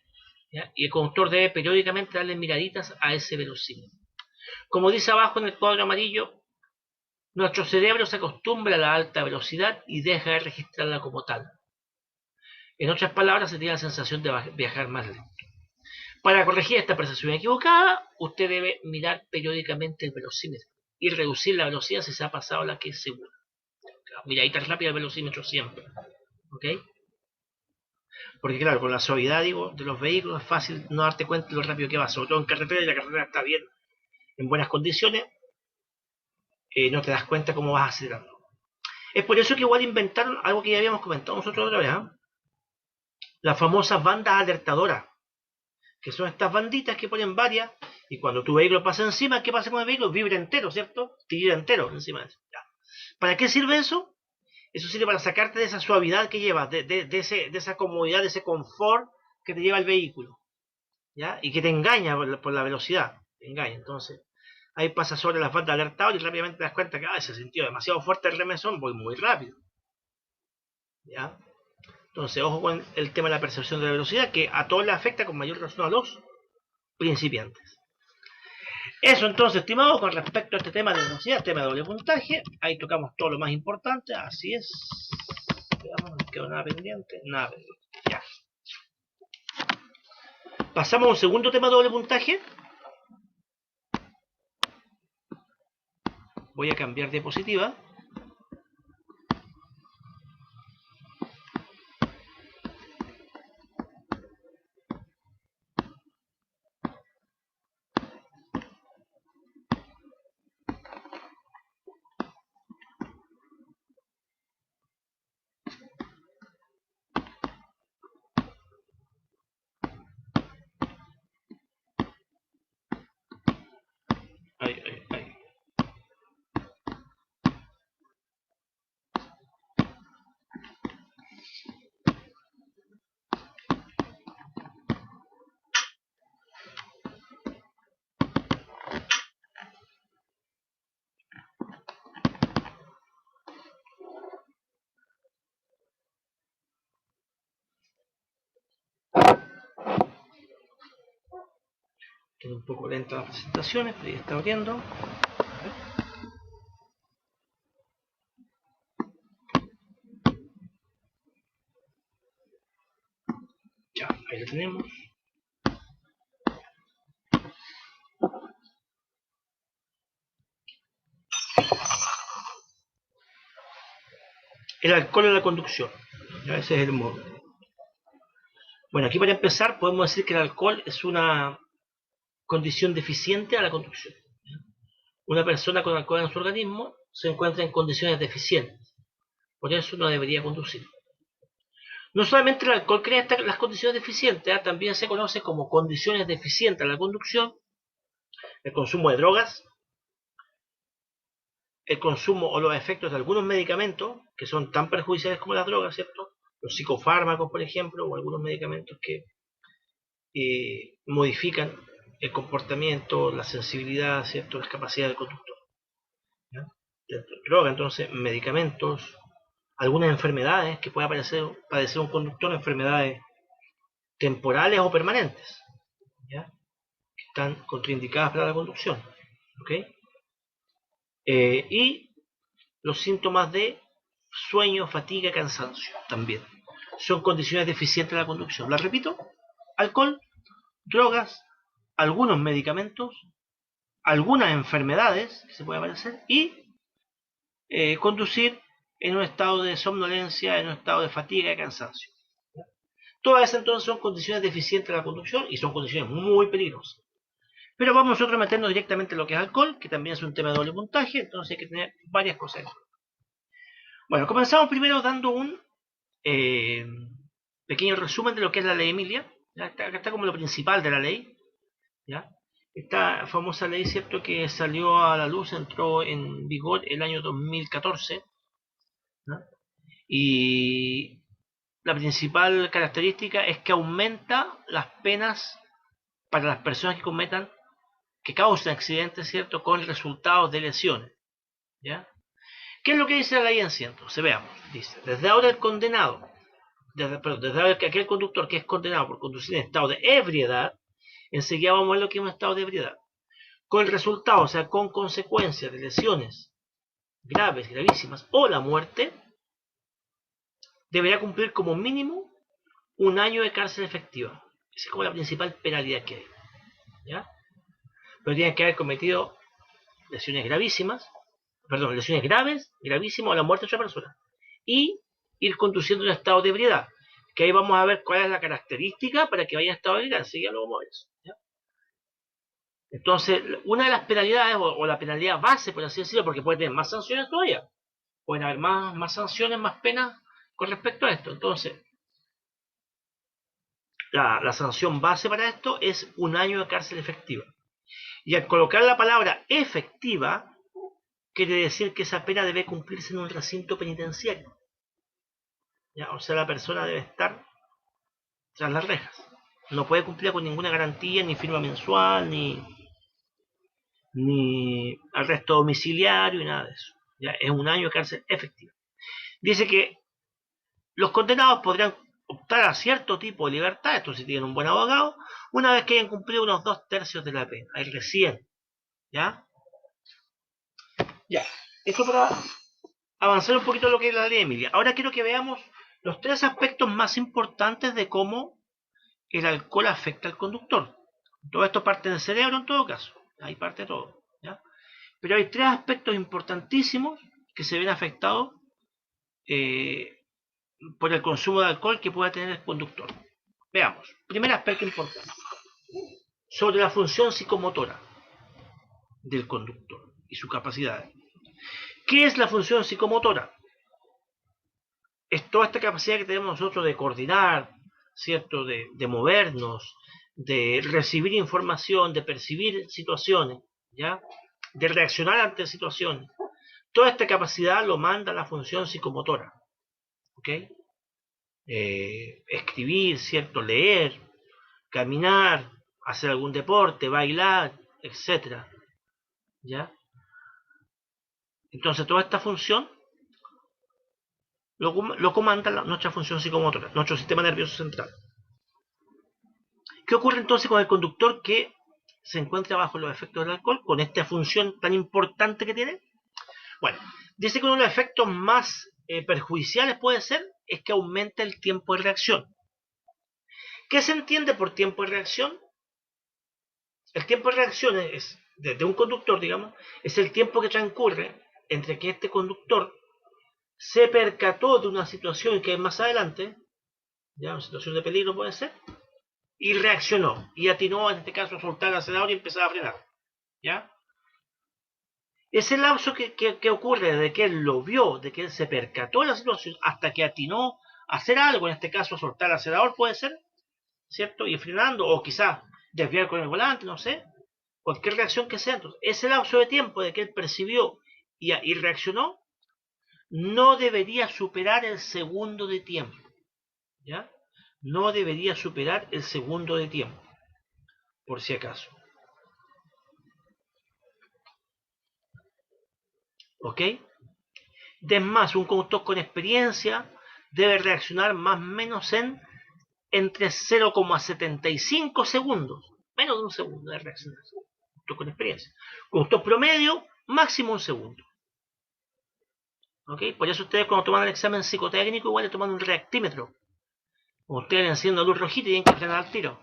¿ya? Y el conductor debe periódicamente darle miraditas a ese velocímetro. Como dice abajo en el cuadro amarillo, nuestro cerebro se acostumbra a la alta velocidad y deja de registrarla como tal. En otras palabras, se tiene la sensación de viajar más lento. Para corregir esta percepción equivocada, usted debe mirar periódicamente el velocímetro y reducir la velocidad si se ha pasado la que es segura. Miradita rápida el velocímetro siempre. ¿Ok? Porque claro, con la suavidad, digo, de los vehículos es fácil no darte cuenta de lo rápido que va, sobre todo en carretera, y la carretera está bien, en buenas condiciones, no te das cuenta cómo vas acelerando. Es por eso que igual inventaron algo que ya habíamos comentado nosotros otra vez, las famosas bandas alertadoras, que son estas banditas que ponen varias, y cuando tu vehículo pasa encima, ¿qué pasa con el vehículo? Vibra entero, ¿cierto? Tira entero encima de eso. Ya. ¿Para qué sirve eso? Eso sirve para sacarte de esa suavidad que llevas, de esa comodidad, de ese confort que te lleva el vehículo, ¿ya? Y que te engaña por la velocidad, te engaña. Entonces, ahí pasa sobre las bandas alertadoras y rápidamente te das cuenta que se sintió demasiado fuerte el remesón, voy muy rápido, ¿ya? Entonces, ojo con el tema de la percepción de la velocidad, que a todos les afecta con mayor razón a los principiantes. Eso entonces, estimados, con respecto a este tema de velocidad, tema de doble puntaje, ahí tocamos todo lo más importante, así es. Veamos, no quedó nada pendiente, nada pendiente, ya. Pasamos a un segundo tema de doble puntaje. Voy a cambiar diapositiva. Ahí, ahí, ahí. Queda un poco lenta las presentaciones, pero ya está abriendo. Ya, ahí lo tenemos. El alcohol en la conducción. Ya, ese es el modo. Bueno, aquí para empezar podemos decir que el alcohol es una condición deficiente a la conducción. Una persona con alcohol en su organismo se encuentra en condiciones deficientes. Por eso no debería conducir. No solamente el alcohol crea las condiciones deficientes, también se conoce como condiciones deficientes a la conducción, el consumo de drogas, el consumo o los efectos de algunos medicamentos que son tan perjudiciales como las drogas, ¿cierto? Los psicofármacos, por ejemplo, o algunos medicamentos que modifican el comportamiento, la sensibilidad, ¿cierto? Las capacidades del conductor. ¿Ya? Droga, entonces, medicamentos, algunas enfermedades que pueda padecer un conductor, enfermedades temporales o permanentes, ¿ya? Que están contraindicadas para la conducción. ¿Ok? Y los síntomas de sueño, fatiga, cansancio también. Son condiciones deficientes de la conducción. La repito: alcohol, drogas, algunos medicamentos, algunas enfermedades que se pueden aparecer y conducir en un estado de somnolencia, en un estado de fatiga y cansancio. Todas esas entonces son condiciones deficientes de la conducción y son condiciones muy peligrosas. Pero vamos nosotros a meternos directamente en lo que es alcohol, que también es un tema de doble puntaje, entonces hay que tener varias cosas. Bueno, comenzamos primero dando un pequeño resumen de lo que es la ley Emilia. Acá está como lo principal de la ley. ¿Ya? Esta famosa ley, ¿cierto?, que salió a la luz, entró en vigor el año 2014. ¿no? Y la principal característica es que aumenta las penas para las personas que causan accidentes, ¿cierto?, con resultados de lesiones. ¿Ya? ¿Qué es lo que dice la ley en sí? Entonces, veamos. Dice: desde ahora el condenado, desde ahora que aquel conductor que es condenado por conducir en estado de ebriedad, enseguida vamos a ver lo que es un estado de ebriedad, con el resultado, o sea, con consecuencias de lesiones graves, gravísimas o la muerte, deberá cumplir como mínimo 1 año de cárcel efectiva. Esa es como la principal penalidad que hay. ¿Ya? Pero tiene que haber cometido lesiones gravísimas, lesiones graves, gravísimas o la muerte de otra persona. Y ir conduciendo en estado de ebriedad. Que ahí vamos a ver cuál es la característica para que vaya en estado de ebriedad. Enseguida lo vamos a ver eso. ¿Ya? Entonces, una de las penalidades, o la penalidad base, por así decirlo, porque puede tener más sanciones todavía. Pueden haber más sanciones, más penas con respecto a esto. Entonces, la sanción base para esto es 1 año de cárcel efectiva. Y al colocar la palabra efectiva, quiere decir que esa pena debe cumplirse en un recinto penitenciario. ¿Ya? O sea, la persona debe estar tras las rejas. No puede cumplir con ninguna garantía, ni firma mensual, ni arresto domiciliario, y nada de eso. ¿Ya? Es 1 año de cárcel efectiva. Dice que los condenados podrán optar a cierto tipo de libertad, esto si tienen un buen abogado, una vez que hayan cumplido unos 2/3 de la pena. Ahí recién. ¿Ya? Ya. Esto para avanzar un poquito en lo que es la ley Emilia. Ahora quiero que veamos los 3 aspectos más importantes de cómo el alcohol afecta al conductor. Todo esto parte del cerebro en todo caso. Ahí parte todo. ¿Ya? Pero hay 3 aspectos importantísimos que se ven afectados por el consumo de alcohol que pueda tener el conductor. Veamos. Primer aspecto importante. Sobre la función psicomotora del conductor y su capacidad. ¿Qué es la función psicomotora? Es toda esta capacidad que tenemos nosotros de coordinar, ¿cierto? De movernos, de recibir información, de percibir situaciones, ¿ya? De reaccionar ante situaciones. Toda esta capacidad lo manda la función psicomotora. ¿Ok? Escribir, ¿cierto? Leer, caminar, hacer algún deporte, bailar, etcétera. ¿Ya? Entonces toda esta función lo comanda nuestra función psicomotora, nuestro sistema nervioso central. ¿Qué ocurre entonces con el conductor que se encuentra bajo los efectos del alcohol, con esta función tan importante que tiene? Bueno, dice que uno de los efectos más perjudiciales puede ser es que aumenta el tiempo de reacción. ¿Qué se entiende por tiempo de reacción? El tiempo de reacción es, de un conductor, digamos, es el tiempo que transcurre entre que este conductor se percató de una situación que es más adelante, ya una situación de peligro puede ser, y reaccionó, y atinó en este caso a soltar el acelerador y empezar a frenar. ¿Ya? Ese lapso que ocurre desde que él lo vio, de que él se percató de la situación, hasta que atinó a hacer algo, en este caso a soltar el acelerador puede ser, ¿cierto? Y frenando, o quizás desviar con el volante, no sé, cualquier reacción que sea. Entonces, ese lapso de tiempo de que él percibió y reaccionó, no debería superar el segundo de tiempo. ¿Ya? No debería superar el segundo de tiempo, por si acaso. ¿Ok? Es más, un conductor con experiencia debe reaccionar más o menos en entre 0,75 segundos, menos de un segundo de reaccionar, conductor con experiencia. Conductor promedio, máximo un segundo. ¿Ok? Por eso ustedes cuando toman el examen psicotécnico igual le toman un reactímetro. Como ustedes encienden la luz rojita y tienen que frenar al tiro.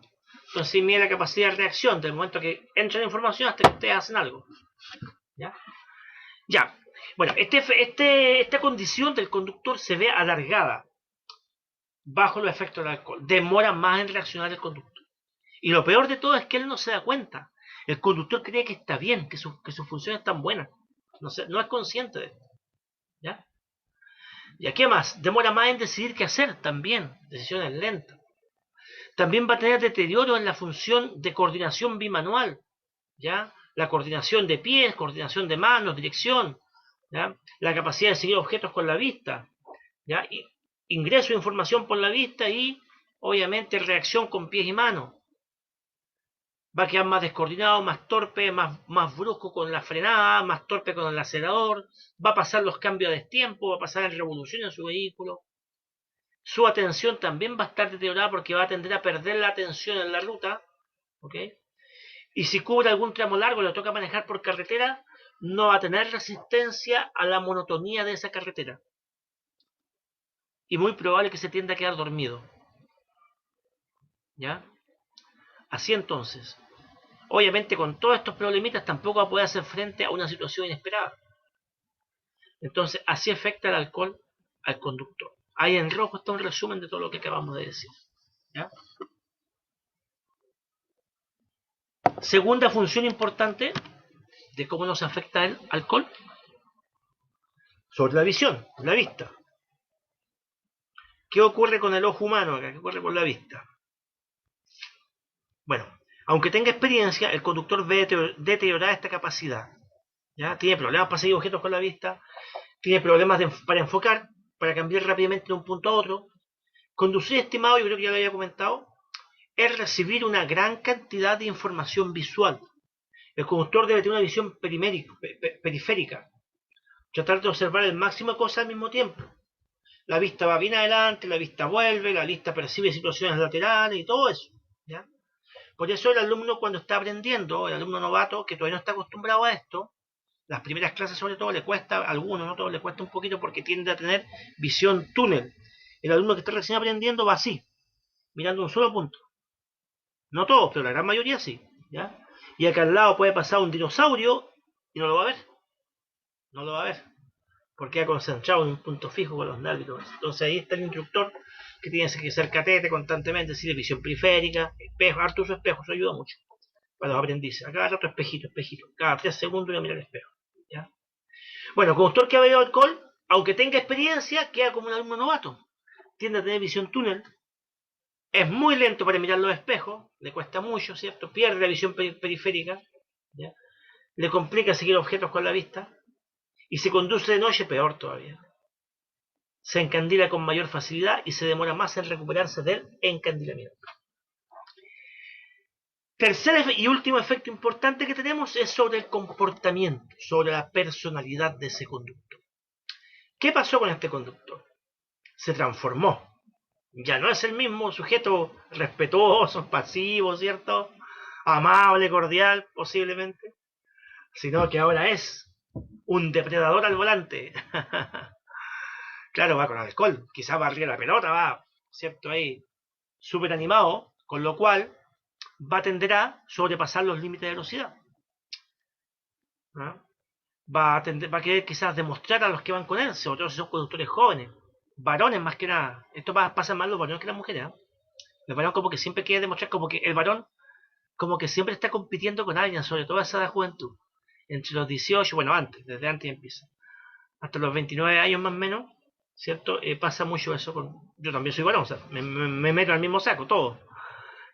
Entonces mide la capacidad de reacción del momento que entra la información hasta que ustedes hacen algo. ¿Ya? Ya. Bueno, esta condición del conductor se ve alargada bajo los efectos del alcohol. Demora más en reaccionar el conductor. Y lo peor de todo es que él no se da cuenta. El conductor cree que está bien, que sus funciones están buenas. No es consciente de esto. ¿Ya? ¿Y a qué más? Demora más en decidir qué hacer también. Decisiones lentas. También va a tener deterioro en la función de coordinación bimanual. ¿Ya? La coordinación de pies, coordinación de manos, dirección. ¿Ya? La capacidad de seguir objetos con la vista. ¿Ya? Ingreso de información por la vista y, obviamente, reacción con pies y manos. Va a quedar más descoordinado, más torpe, más brusco con la frenada, más torpe con el acelerador. Va a pasar los cambios a destiempo, va a pasar en revolución en su vehículo. Su atención también va a estar deteriorada porque va a tender a perder la atención en la ruta. ¿Ok? Y si cubre algún tramo largo y le toca manejar por carretera, no va a tener resistencia a la monotonía de esa carretera. Y muy probable que se tienda a quedar dormido. ¿Ya? Así entonces, obviamente con todos estos problemitas tampoco va a poder hacer frente a una situación inesperada. Entonces, así afecta el alcohol al conductor. Ahí en rojo está un resumen de todo lo que acabamos de decir. ¿Ya? Segunda función importante de cómo nos afecta el alcohol sobre la visión, la vista. ¿Qué ocurre con el ojo humano acá? ¿Qué ocurre con la vista? Bueno, aunque tenga experiencia, el conductor ve deteriorada esta capacidad. ¿Ya? Tiene problemas para seguir objetos con la vista, tiene problemas para enfocar, para cambiar rápidamente de un punto a otro. Conducir, estimado, yo creo que ya lo había comentado, es recibir una gran cantidad de información visual. El conductor debe tener una visión periférica, tratar de observar el máximo de cosas al mismo tiempo. La vista va bien adelante, la vista vuelve, la vista percibe situaciones laterales y todo eso. ¿Ya? Por eso el alumno cuando está aprendiendo, el alumno novato que todavía no está acostumbrado a esto, las primeras clases sobre todo le cuesta, a algunos, no todos, le cuesta un poquito porque tiende a tener visión túnel. El alumno que está recién aprendiendo va así, mirando un solo punto. No todos, pero la gran mayoría sí. ¿Ya? Y acá al lado puede pasar un dinosaurio y no lo va a ver. No lo va a ver. Porque ha concentrado en un punto fijo con los nervios. Entonces ahí está el instructor que tiene que ser catete constantemente, decir visión periférica, espejo, harto uso espejo, eso ayuda mucho para los aprendices. Acá otro espejito. Cada 3 segundos voy a mirar el espejo. ¿Ya? Bueno, conductor que ha bebido alcohol, aunque tenga experiencia, queda como un alumno novato. Tiende a tener visión túnel. Es muy lento para mirar los espejos, le cuesta mucho, ¿cierto? Pierde la visión periférica, ¿ya? Le complica seguir objetos con la vista, y se conduce de noche peor todavía. Se encandila con mayor facilidad y se demora más en recuperarse del encandilamiento. Tercer y último efecto importante que tenemos es sobre el comportamiento, sobre la personalidad de ese conductor. ¿Qué pasó con este conductor? Se transformó. Ya no es el mismo sujeto respetuoso, pasivo, ¿cierto? Amable, cordial, posiblemente, sino que ahora es un depredador al volante. Claro, va con alcohol, quizás va arriba de la pelota, va, ¿cierto? Ahí, súper animado, con lo cual va a tender a sobrepasar los límites de velocidad. ¿No? Va a querer quizás demostrar a los que van con él, sobre todo si son conductores jóvenes, varones más que nada. Esto pasa más los varones que las mujeres. ¿Eh? El varón como que siempre quiere demostrar, como que el varón como que siempre está compitiendo con alguien, sobre todo a esa edad de juventud. Entre los 18, bueno, desde antes empieza, hasta los 29 años más o menos, ¿cierto? Pasa mucho eso yo también soy varón, o sea, me meto al mismo saco, todos.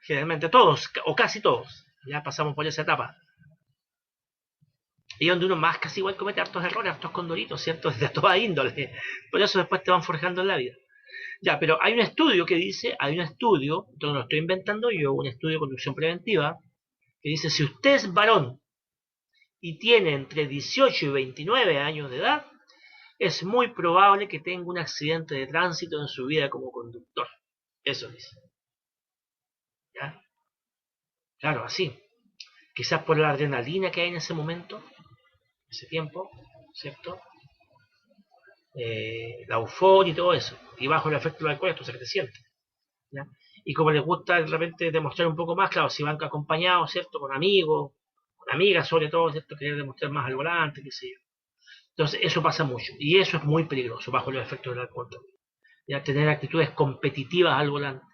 Generalmente todos, o casi todos. Ya pasamos por esa etapa. Y donde uno más casi igual comete hartos errores, hartos condoritos, ¿cierto? De toda índole. Por eso después te van forjando en la vida. Ya, pero hay un estudio que dice, esto no lo estoy inventando yo, un estudio de conducción preventiva, que dice, si usted es varón y tiene entre 18 y 29 años de edad, es muy probable que tenga un accidente de tránsito en su vida como conductor. Eso dice. ¿Ya? Claro, así. Quizás por la adrenalina que hay en ese momento, ese tiempo, ¿cierto? La euforia y todo eso. Y bajo el efecto del alcohol esto se creciente. ¿Ya? Y como les gusta de repente demostrar un poco más, claro, si van acompañados, ¿cierto? Con amigos, con amigas sobre todo, ¿cierto? Querer demostrar más al volante, qué sé yo. Entonces eso pasa mucho. Y eso es muy peligroso bajo los efectos del alcohol también. Ya tener actitudes competitivas al volante.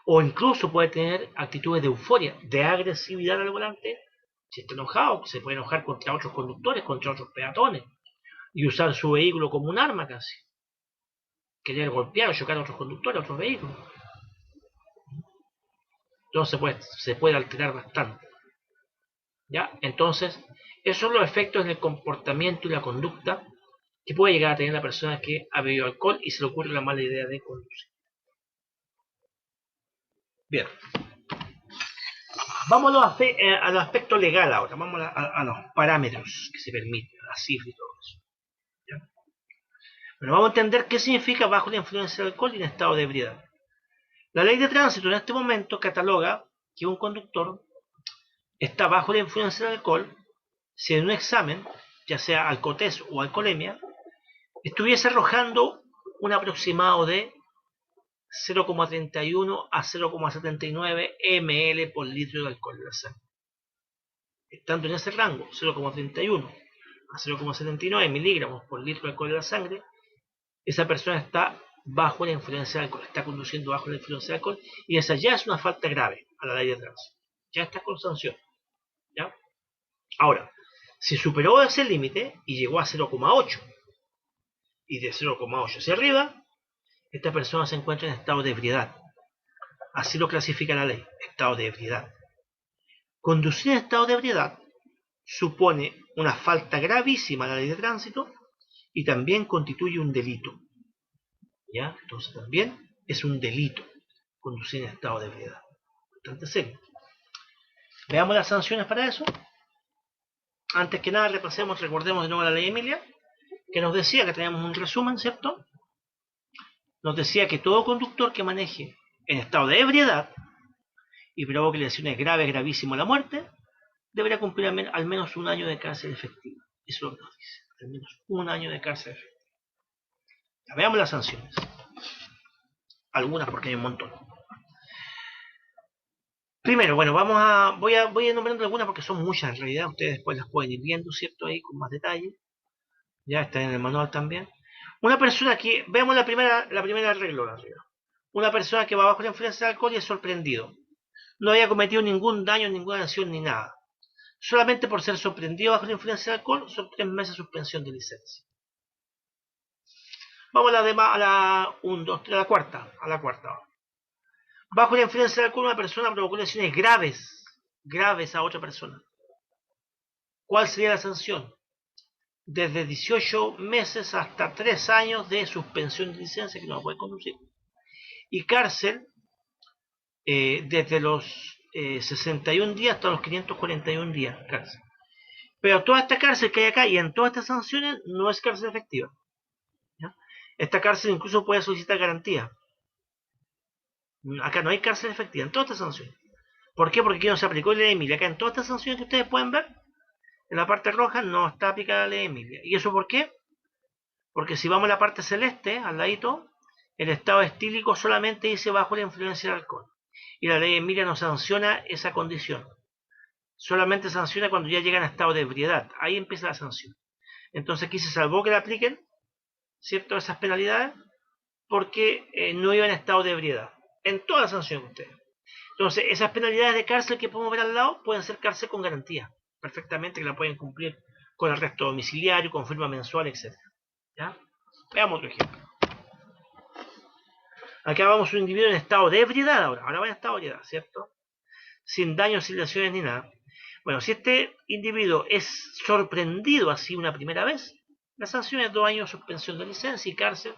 O incluso puede tener actitudes de euforia, de agresividad al volante. Si está enojado, se puede enojar contra otros conductores, contra otros peatones. Y usar su vehículo como un arma casi. Querer golpear o chocar a otros conductores, a otros vehículos. Entonces se puede alterar bastante. ¿Ya? Entonces, esos son los efectos del comportamiento y la conducta que puede llegar a tener la persona que ha bebido alcohol y se le ocurre la mala idea de conducir. Bien. Vamos al aspecto legal ahora, vamos a los parámetros que se permiten, a las cifras y todo eso. ¿Ya? Bueno, vamos a entender qué significa bajo la influencia del alcohol y en estado de ebriedad. La ley de tránsito en este momento cataloga que un conductor está bajo la influencia del alcohol si en un examen, ya sea alcotest o alcoholemia, estuviese arrojando un aproximado de 0,31 a 0,79 ml por litro de alcohol en la sangre. Estando en ese rango, 0,31 a 0,79 miligramos por litro de alcohol en la sangre, esa persona está bajo la influencia del alcohol, está conduciendo bajo la influencia del alcohol, y esa ya es una falta grave a la ley de tránsito. Ya está con sanción. ¿Ya? Ahora, si superó ese límite y llegó a 0,8 y de 0,8 hacia arriba, esta persona se encuentra en estado de ebriedad. Así lo clasifica la ley, estado de ebriedad. Conducir en estado de ebriedad supone una falta gravísima a la ley de tránsito y también constituye un delito. ¿Ya? Entonces también es un delito conducir en estado de ebriedad. Bastante serio. Veamos las sanciones para eso. Antes que nada, recordemos de nuevo la ley Emilia, que nos decía que teníamos un resumen, ¿cierto? Nos decía que todo conductor que maneje en estado de ebriedad y provoque lesiones graves, gravísimas a la muerte, deberá cumplir al menos un año de cárcel efectiva. Eso es lo que nos dice. Al menos un año de cárcel efectiva. Ya, veamos las sanciones. Algunas porque hay un montón. Primero, bueno, voy a ir nombrando algunas porque son muchas en realidad. Ustedes después las pueden ir viendo, ¿cierto? Ahí con más detalle. Ya está en el manual también. Una persona que, veamos la primera regla de arriba. Una persona que va bajo la influencia del alcohol y es sorprendido. No había cometido ningún daño, ninguna acción ni nada. Solamente por ser sorprendido bajo la influencia del alcohol son 3 meses de suspensión de licencia. Vamos a la 1, 2, 3, a la cuarta. Bajo la influencia del alcohol una persona provocó lesiones graves a otra persona. ¿Cuál sería la sanción? Desde 18 meses hasta 3 años de suspensión de licencia que no puede conducir. Y cárcel desde los 61 días hasta los 541 días. Cárcel. Pero toda esta cárcel que hay acá y en todas estas sanciones no es cárcel efectiva. ¿Ya? Esta cárcel incluso puede solicitar garantía. Acá no hay cárcel efectiva en todas estas sanciones. ¿Por qué? Porque aquí no se aplicó la ley Emilia. Acá en todas estas sanciones que ustedes pueden ver, en la parte roja no está aplicada la ley Emilia. ¿Y eso por qué? Porque si vamos a la parte celeste, al ladito, el estado estílico solamente dice bajo la influencia del alcohol. Y la ley Emilia no sanciona esa condición. Solamente sanciona cuando ya llegan a estado de ebriedad. Ahí empieza la sanción. Entonces aquí se salvó que le apliquen, ¿cierto?, esas penalidades, porque no iban en estado de ebriedad. En todas las sanciones de ustedes. Entonces, esas penalidades de cárcel que podemos ver al lado pueden ser cárcel con garantía. Perfectamente que la pueden cumplir con arresto domiciliario, con firma mensual, etc. ¿Ya? Veamos otro ejemplo. Acá vamos a un individuo en estado de ebriedad ahora. Ahora va en estado de ebriedad, ¿cierto? Sin daños, sin lesiones ni nada. Bueno, si este individuo es sorprendido así una primera vez, la sanción es 2 años de suspensión de licencia y cárcel,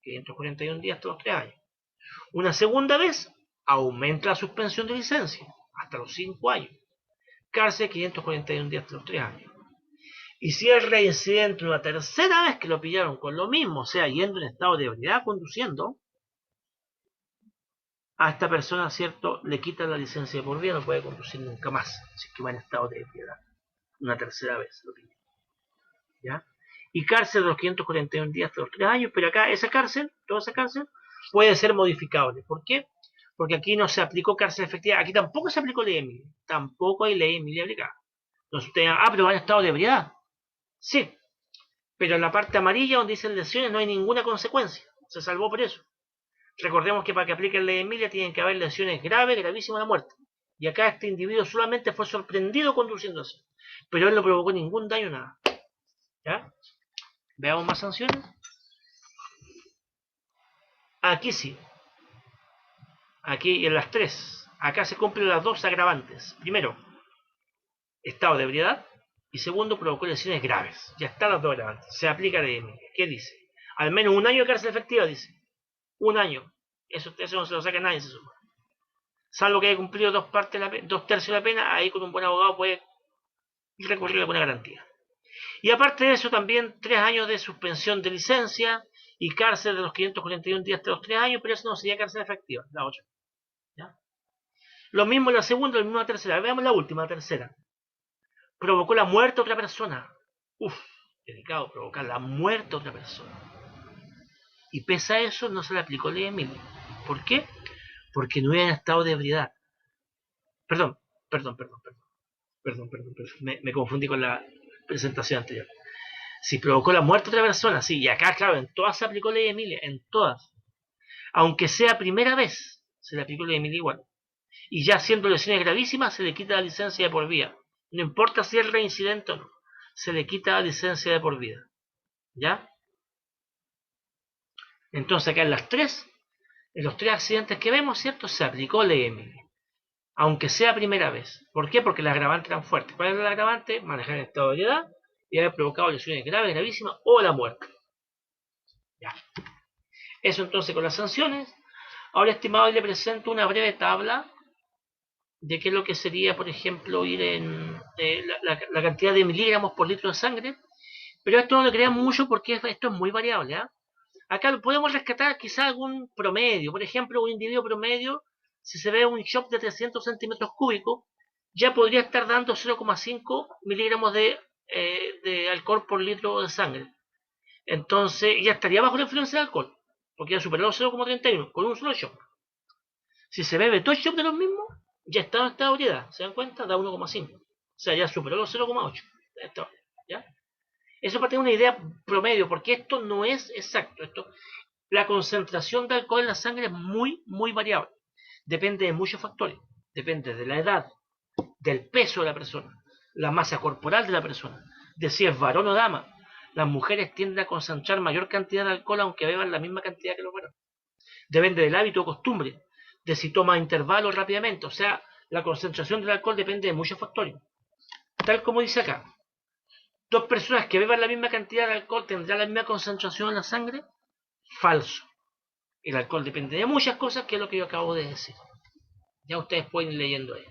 541 días hasta los 3 años. Una segunda vez, aumenta la suspensión de licencia hasta los 5 años. Cárcel 541 días hasta los 3 años. Y si es reincidente una tercera vez que lo pillaron con lo mismo, o sea, yendo en estado de ebriedad conduciendo, a esta persona, ¿cierto?, le quitan la licencia de por vida, no puede conducir nunca más, si es que va en estado de ebriedad. Una tercera vez, lo pide. ¿Ya? Y cárcel de los 541 días hasta los 3 años, pero acá esa cárcel, toda esa cárcel, puede ser modificable. ¿Por qué? Porque aquí no se aplicó cárcel efectiva, aquí tampoco se aplicó ley Emilia, tampoco hay ley Emilia aplicada. Entonces usted, pero va en estado de ebriedad. Sí, pero en la parte amarilla donde dicen lesiones no hay ninguna consecuencia, se salvó por eso. Recordemos que para que aplique la ley Emilia tienen que haber lesiones graves, gravísimas, la muerte. Y acá este individuo solamente fue sorprendido conduciéndose, pero él no provocó ningún daño, nada. ¿Ya? Veamos más sanciones. Aquí sí. Aquí en las tres. Acá se cumplen las dos agravantes. Primero, estado de ebriedad. Y segundo, provocó lesiones graves. Ya están las dos agravantes. Se aplica la ley. ¿Qué dice? Al menos 1 año de cárcel efectiva, dice. 1 año. Eso no se lo saca nadie, se supone. Salvo que haya cumplido 2 tercios de la pena, ahí con un buen abogado puede recurrir a buena garantía. Y aparte de eso, también 3 años de suspensión de licencia y cárcel de los 541 días hasta los 3 años, pero eso no sería cárcel efectiva, la 8. ¿Ya? Lo mismo en la segunda, lo mismo en la tercera. Veamos la última, la tercera. Provocó la muerte a otra persona. Uf, delicado, provocar la muerte a otra persona. Y pese a eso, no se le aplicó ley Emilia. ¿Por qué? Porque no era en estado de ebriedad. Perdón. Me confundí con la presentación anterior. Si provocó la muerte de otra persona, sí, y acá, claro, en todas se aplicó ley Emilia, en todas. Aunque sea primera vez, se le aplicó ley Emilia igual. Y ya siendo lesiones gravísimas, se le quita la licencia de por vida. No importa si es reincidente o no, se le quita la licencia de por vida. ¿Ya? Entonces acá en los tres accidentes que vemos, ¿cierto? Se aplicó ley Emilia. Aunque sea primera vez. ¿Por qué? Porque las agravantes eran fuertes. ¿Cuál era el agravante? Manejar en estado de ebriedad y haber provocado lesiones graves, gravísimas o la muerte. Ya. Eso entonces con las sanciones. Ahora, estimado, le presento una breve tabla de qué es lo que sería, por ejemplo, ir en la cantidad de miligramos por litro de sangre. Pero esto no lo creamos mucho porque esto es muy variable. ¿eh? Acá podemos rescatar quizá algún promedio. Por ejemplo, un individuo promedio, si se ve un shock de 300 centímetros cúbicos, ya podría estar dando 0,5 miligramos de alcohol por litro de sangre. Entonces, ya estaría bajo la influencia del alcohol, porque ya superó 0,31 con un solo shock. Si se bebe 2 shots de los mismos, ya está en estado de ebriedad. ¿Se dan cuenta? Da 1,5. O sea, ya superó los 0,8. ¿Ya? Eso para tener una idea promedio, porque esto no es exacto. La concentración de alcohol en la sangre es muy, muy variable. Depende de muchos factores. Depende de la edad, del peso de la persona, la masa corporal de la persona, de si es varón o dama. Las mujeres tienden a concentrar mayor cantidad de alcohol aunque beban la misma cantidad que los varones. Depende del hábito o costumbre, de si toma intervalos rápidamente. O sea, la concentración del alcohol depende de muchos factores. Tal como dice acá, 2 personas que beban la misma cantidad de alcohol tendrán la misma concentración en la sangre. Falso. El alcohol depende de muchas cosas, que es lo que yo acabo de decir. Ya ustedes pueden ir leyendo ahí.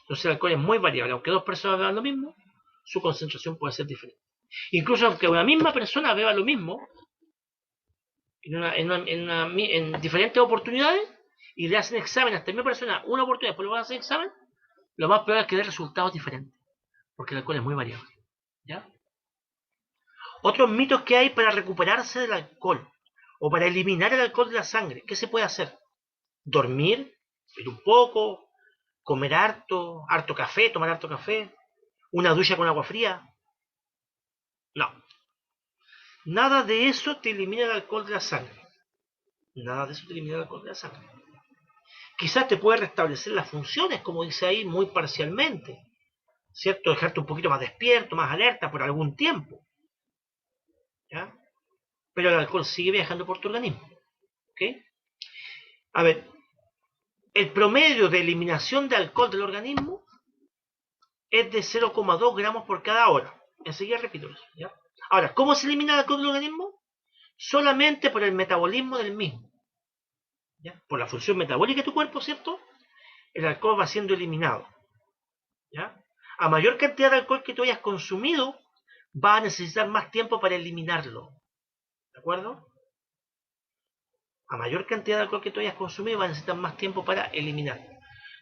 Entonces el alcohol es muy variable. Aunque 2 personas beban lo mismo, su concentración puede ser diferente. Incluso aunque una misma persona beba lo mismo, en diferentes oportunidades, y le hacen examen a esta misma persona una oportunidad, después le van a hacer examen, lo más probable es que dé resultados diferentes. Porque el alcohol es muy variable. ¿Ya? Otros mitos que hay para recuperarse del alcohol o para eliminar el alcohol de la sangre. ¿Qué se puede hacer? Dormir, ir un poco, comer harto café, tomar harto café, una ducha con agua fría. No. Nada de eso te elimina el alcohol de la sangre. Nada de eso te elimina el alcohol de la sangre. Quizás te puede restablecer las funciones, como dice ahí, muy parcialmente. ¿Cierto? Dejarte un poquito más despierto, más alerta por algún tiempo. ¿Ya? Pero el alcohol sigue viajando por tu organismo. ¿Ok? A ver, el promedio de eliminación de alcohol del organismo es de 0,2 gramos por cada hora. Enseguida repito eso. ¿Ya? Ahora, ¿cómo se elimina el alcohol del organismo? Solamente por el metabolismo del mismo. ¿Ya? Por la función metabólica de tu cuerpo, ¿cierto? El alcohol va siendo eliminado. ¿Ya? A mayor cantidad de alcohol que tú hayas consumido, va a necesitar más tiempo para eliminarlo. ¿De acuerdo? A mayor cantidad de alcohol que tú hayas consumido, vas a necesitar más tiempo para eliminar.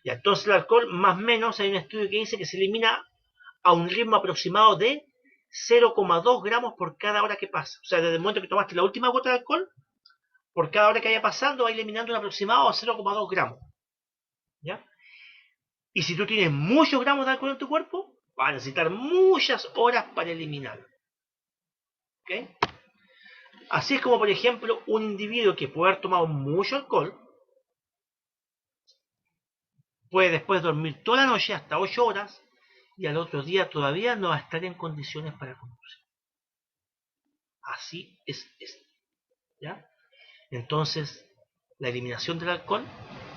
Y entonces el alcohol, más o menos, hay un estudio que dice que se elimina a un ritmo aproximado de 0,2 gramos por cada hora que pasa. O sea, desde el momento que tomaste la última gota de alcohol, por cada hora que vaya pasando, va eliminando un aproximado a 0,2 gramos. ¿Ya? Y si tú tienes muchos gramos de alcohol en tu cuerpo, vas a necesitar muchas horas para eliminarlo. ¿Okay? Así es como, por ejemplo, un individuo que puede haber tomado mucho alcohol puede después dormir toda la noche, hasta 8 horas, y al otro día todavía no va a estar en condiciones para conducir. Así es esto. ¿Ya? Entonces, la eliminación del alcohol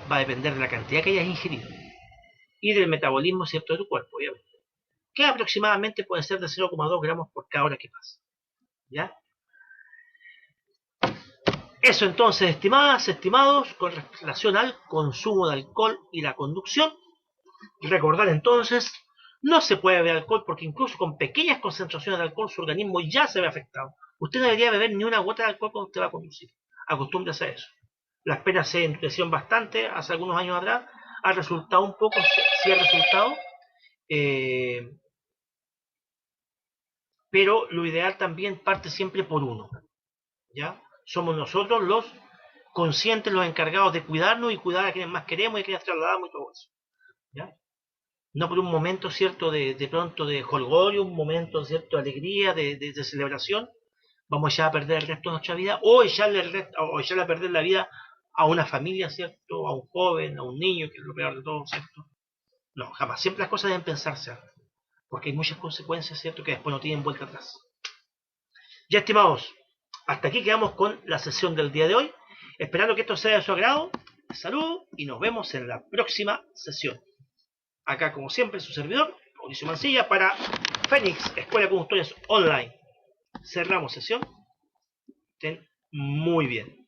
va a depender de la cantidad que hayas ingerido y del metabolismo, ¿cierto?, de tu cuerpo, obviamente, que aproximadamente puede ser de 0,2 gramos por cada hora que pasa. ¿Ya? Eso entonces, estimadas, estimados, con relación al consumo de alcohol y la conducción. Recordar entonces, no se puede beber alcohol porque incluso con pequeñas concentraciones de alcohol su organismo ya se ve afectado. Usted no debería beber ni una gota de alcohol cuando usted va a conducir. Acostúmbrese a eso. Las penas se endurecieron bastante hace algunos años atrás. Ha resultado un poco, sí ha resultado. Pero lo ideal también parte siempre por uno. ¿Ya? Somos nosotros los conscientes, los encargados de cuidarnos y cuidar a quienes más queremos y a quienes trasladamos y todo eso. ¿Ya? No por un momento, ¿cierto?, de pronto de jolgorio, un momento, ¿cierto?, de alegría, de celebración, vamos ya a perder el resto de nuestra vida, o echarle a perder la vida a una familia, ¿cierto?, a un joven, a un niño, que es lo peor de todo, ¿cierto? No, jamás. Siempre las cosas deben pensarse, porque hay muchas consecuencias, ¿cierto?, que después no tienen vuelta atrás. Ya, estimados, hasta aquí quedamos con la sesión del día de hoy, esperando que esto sea de su agrado. Saludos y nos vemos en la próxima sesión. Acá, como siempre, su servidor, Mauricio Mancilla, para Fénix, Escuela de Conductores Online. Cerramos sesión. Estén muy bien.